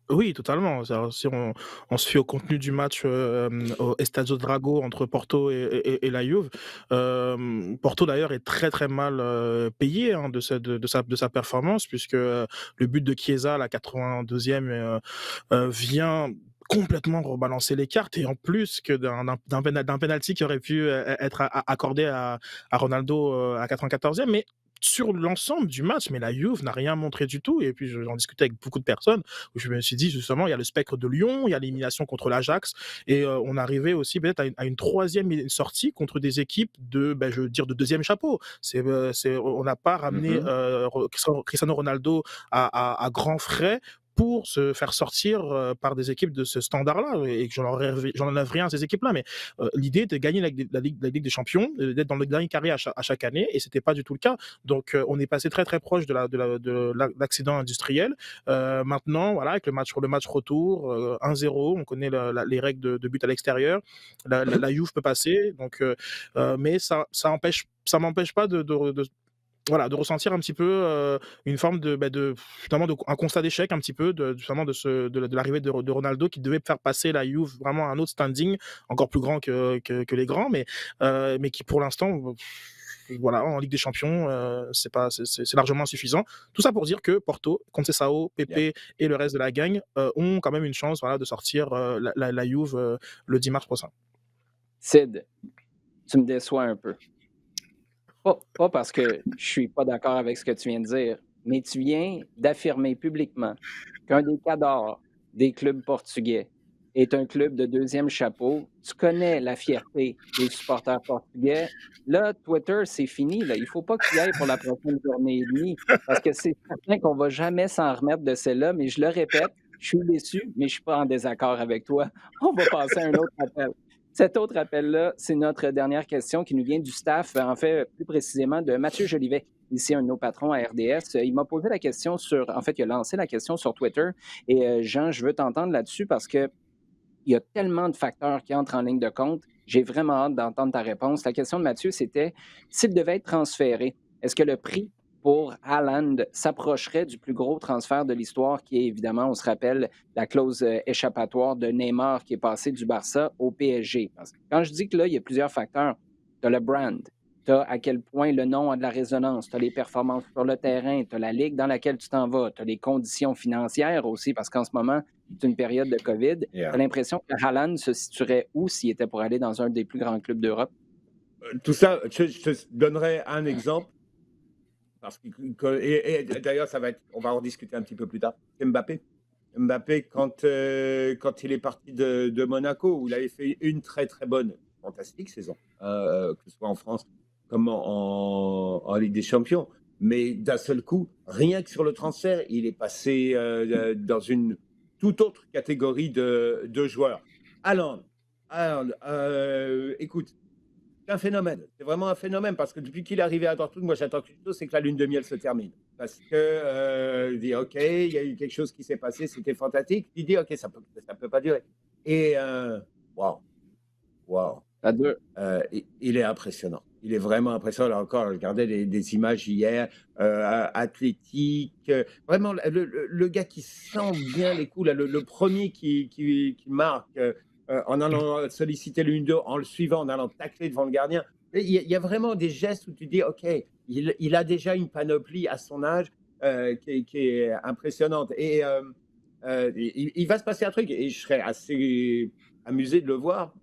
Oui, totalement. Si on se fie au contenu du match au Estádio Dragão entre Porto et la Juve, Porto d'ailleurs est très très mal payé de sa performance puisque le but de Chiesa, la 82e, vient complètement rebalancer les cartes et en plus que d'un penalty qui aurait pu être accordé à Ronaldo à 94e, mais sur l'ensemble du match, mais la Juve n'a rien montré du tout. Et puis, j'en discutais avec beaucoup de personnes où je me suis dit, justement, il y a le spectre de Lyon, il y a l'élimination contre l'Ajax, et on arrivait aussi peut-être à une troisième sortie contre des équipes je veux dire, de deuxième chapeau. On n'a pas ramené Cristiano Ronaldo à grands frais pour se faire sortir par des équipes de ce standard-là, et que j'en enlève rien à ces équipes-là, mais l'idée était de gagner la Ligue des Champions, d'être dans le dernier carré à chaque année, et c'était pas du tout le cas. Donc on est passé très très proche de l'accident industriel. Maintenant, voilà, avec le match retour, 1-0, on connaît les règles de but à l'extérieur, la Juve peut passer, donc, mais ça m'empêche pas voilà, de ressentir un petit peu une forme finalement un constat d'échec un petit peu justement de l'arrivée de Ronaldo qui devait faire passer la Juve vraiment à un autre standing encore plus grand que les grands, mais qui pour l'instant voilà, en Ligue des Champions c'est largement insuffisant. Tout ça pour dire que Porto, Conceição, Pepe et le reste de la gang ont quand même une chance, voilà, de sortir la Juve le 10 mars prochain. Sid, tu me déçois un peu. Pas parce que je suis pas d'accord avec ce que tu viens de dire, mais tu viens d'affirmer publiquement qu'un des cadors des clubs portugais est un club de deuxième chapeau. Tu connais la fierté des supporters portugais. Là, Twitter, c'est fini. Là. Il ne faut pas que tu y ailles pour la prochaine journée et demie parce que c'est certain qu'on ne va jamais s'en remettre de celle-là. Mais je le répète, je suis déçu, mais je ne suis pas en désaccord avec toi. On va passer à un autre appel. Cet autre appel-là, c'est notre dernière question qui nous vient du staff, en fait, plus précisément de Mathieu Jolivet, ici un de nos patrons à RDS. Il m'a posé la question il a lancé la question sur Twitter. Et Jean, je veux t'entendre là-dessus parce qu'il y a tellement de facteurs qui entrent en ligne de compte. J'ai vraiment hâte d'entendre ta réponse. La question de Mathieu, c'était s'il devait être transféré, est-ce que le prix pour Haaland s'approcherait du plus gros transfert de l'histoire qui est évidemment, on se rappelle, la clause échappatoire de Neymar qui est passé du Barça au PSG. Parce que quand je dis que là, il y a plusieurs facteurs, tu as le brand, tu as à quel point le nom a de la résonance, tu as les performances sur le terrain, tu as la ligue dans laquelle tu t'en vas, tu as les conditions financières aussi, parce qu'en ce moment, c'est une période de COVID. Tu as l'impression que Haaland se situerait où s'il était pour aller dans un des plus grands clubs d'Europe? Tout ça, je te donnerai un exemple. parce et d'ailleurs, on va en discuter un petit peu plus tard. C'est Mbappé. Mbappé, quand il est parti de Monaco, où il avait fait une très très bonne, fantastique saison, que ce soit en France comme en Ligue des Champions. Mais d'un seul coup, rien que sur le transfert, il est passé dans une toute autre catégorie de joueurs. Haaland, écoute, c'est un phénomène. C'est vraiment un phénomène parce que depuis qu'il est arrivé à Dortmund, moi j'attends qu'une chose, c'est que la lune de miel se termine. Parce que je dis ok, il y a eu quelque chose qui s'est passé, c'était fantastique. Il dit ok, ça peut pas durer. Et waouh, À deux. il est impressionnant. Il est vraiment impressionnant. Là encore, je regardais des images hier, athlétique. Vraiment, le gars qui sent bien les coups, là, le premier qui marque en allant solliciter l'une d'eux, en le suivant, en allant tacler devant le gardien. Il y a vraiment des gestes où tu dis, OK, il a déjà une panoplie à son âge qui est impressionnante. Et il va se passer un truc, et je serais assez amusé de le voir,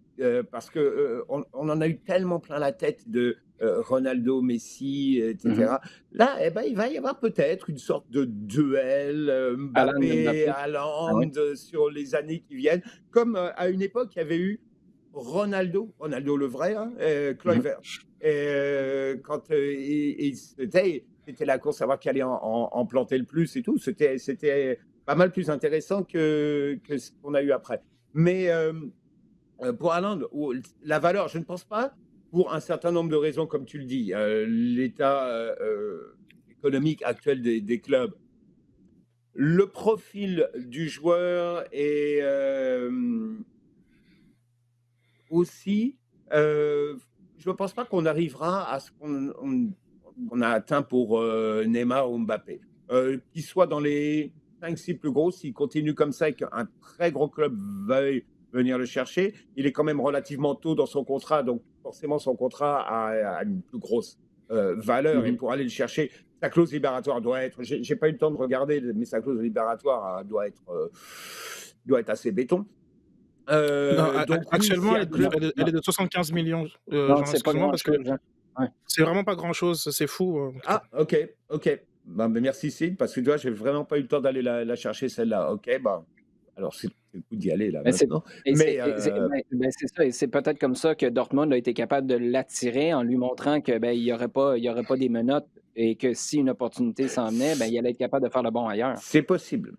parce qu'on en a eu tellement plein la tête de Ronaldo, Messi, etc. Là, il va y avoir peut-être une sorte de duel Mbappé, Haaland sur les années qui viennent, comme à une époque, il y avait eu Ronaldo le vrai, hein, Kluivert. Quand c'était la course à voir qui allait en planter le plus et tout, c'était pas mal plus intéressant que ce qu'on a eu après. Mais pour Haaland, la valeur, je ne pense pas, pour un certain nombre de raisons, comme tu le dis, l'état économique actuel des clubs, le profil du joueur et aussi, je ne pense pas qu'on arrivera à ce qu'on a atteint pour Neymar ou Mbappé. Qu'ils soient dans les 5-6 plus gros, s'il continue comme ça et qu'un très gros club veuille venir le chercher, il est quand même relativement tôt dans son contrat, donc forcément son contrat a une plus grosse valeur, et pour aller le chercher, sa clause libératoire doit être, j'ai pas eu le temps de regarder, mais sa clause libératoire doit être assez béton. Donc, actuellement, elle est de 75 millions. Non, c'est pas parce que c'est vraiment pas grand-chose, c'est fou. Ok. Ben, merci Sid, parce que tu vois, j'ai vraiment pas eu le temps d'aller la chercher celle-là. Ok, alors c'est le coup d'y aller là maintenant. C'est ça, et c'est peut-être comme ça que Dortmund a été capable de l'attirer en lui montrant que il y aurait pas des menottes, et que si une opportunité s'en venait, il allait être capable de faire le bon ailleurs. C'est possible,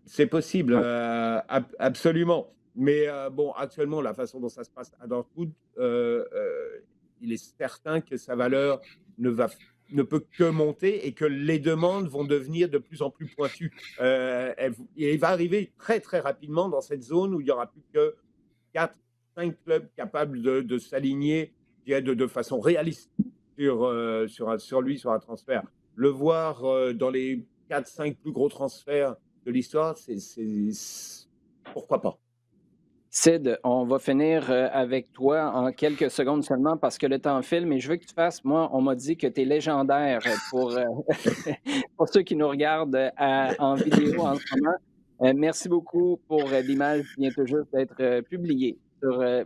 absolument. Mais actuellement, la façon dont ça se passe à Dortmund, il est certain que sa valeur ne peut que monter, et que les demandes vont devenir de plus en plus pointues. Il va arriver très, très rapidement dans cette zone où il n'y aura plus que 4-5 clubs capables de s'aligner de façon réaliste sur lui, sur un transfert. Le voir dans les 4-5 plus gros transferts de l'histoire, pourquoi pas? Sid, on va finir avec toi en quelques secondes seulement parce que le temps file, mais je veux que tu fasses, moi, on m'a dit que tu es légendaire pour, pour ceux qui nous regardent en vidéo en ce moment. Merci beaucoup pour l'image qui vient tout juste d'être publiée. Ouais,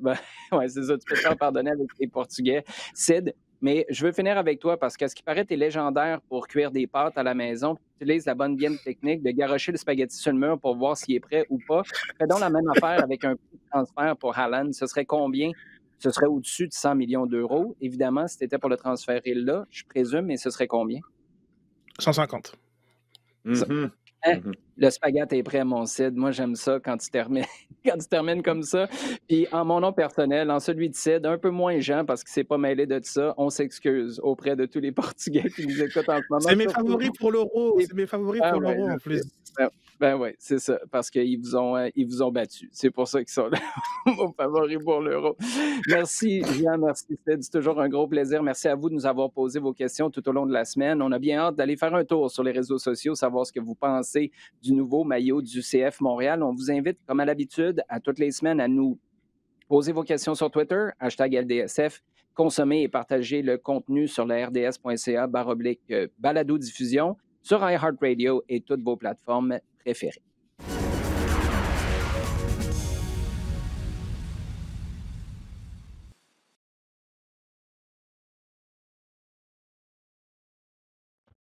c'est ça, tu peux te faire pardonner avec les Portugais. Sid, mais je veux finir avec toi parce qu'à ce qui paraît, tu es légendaire pour cuire des pâtes à la maison. Tu utilises la bonne vieille technique de garrocher le spaghetti sur le mur pour voir s'il est prêt ou pas. Fais donc la même affaire avec un prix de transfert pour Haaland. Ce serait combien? Ce serait au-dessus de 100 millions d'euros. Évidemment, si tu étais pour le transférer là, je présume, mais ce serait combien? 150. Le spaghetti est prêt, mon Sid. Moi, j'aime ça quand tu termines comme ça. Puis en mon nom personnel, en celui de Sid, un peu moins Jean parce qu'il ne s'est pas mêlé de ça, on s'excuse auprès de tous les Portugais qui nous écoutent en ce moment. C'est mes favoris pour l'Euro. C'est mes favoris pour l'Euro en plus. Oui, c'est ça, parce qu'ils vous ont battu. C'est pour ça qu'ils sont là, vos favoris pour l'Euro. Merci, Jean, merci, Sid. C'est toujours un gros plaisir. Merci à vous de nous avoir posé vos questions tout au long de la semaine. On a bien hâte d'aller faire un tour sur les réseaux sociaux, savoir ce que vous pensez du nouveau maillot du CF Montréal. On vous invite, comme à l'habitude, à toutes les semaines, à nous poser vos questions sur Twitter, #LDSF. Consommer et partager le contenu sur la rds.ca/balado-diffusion, sur iHeartRadio et toutes vos plateformes préférées.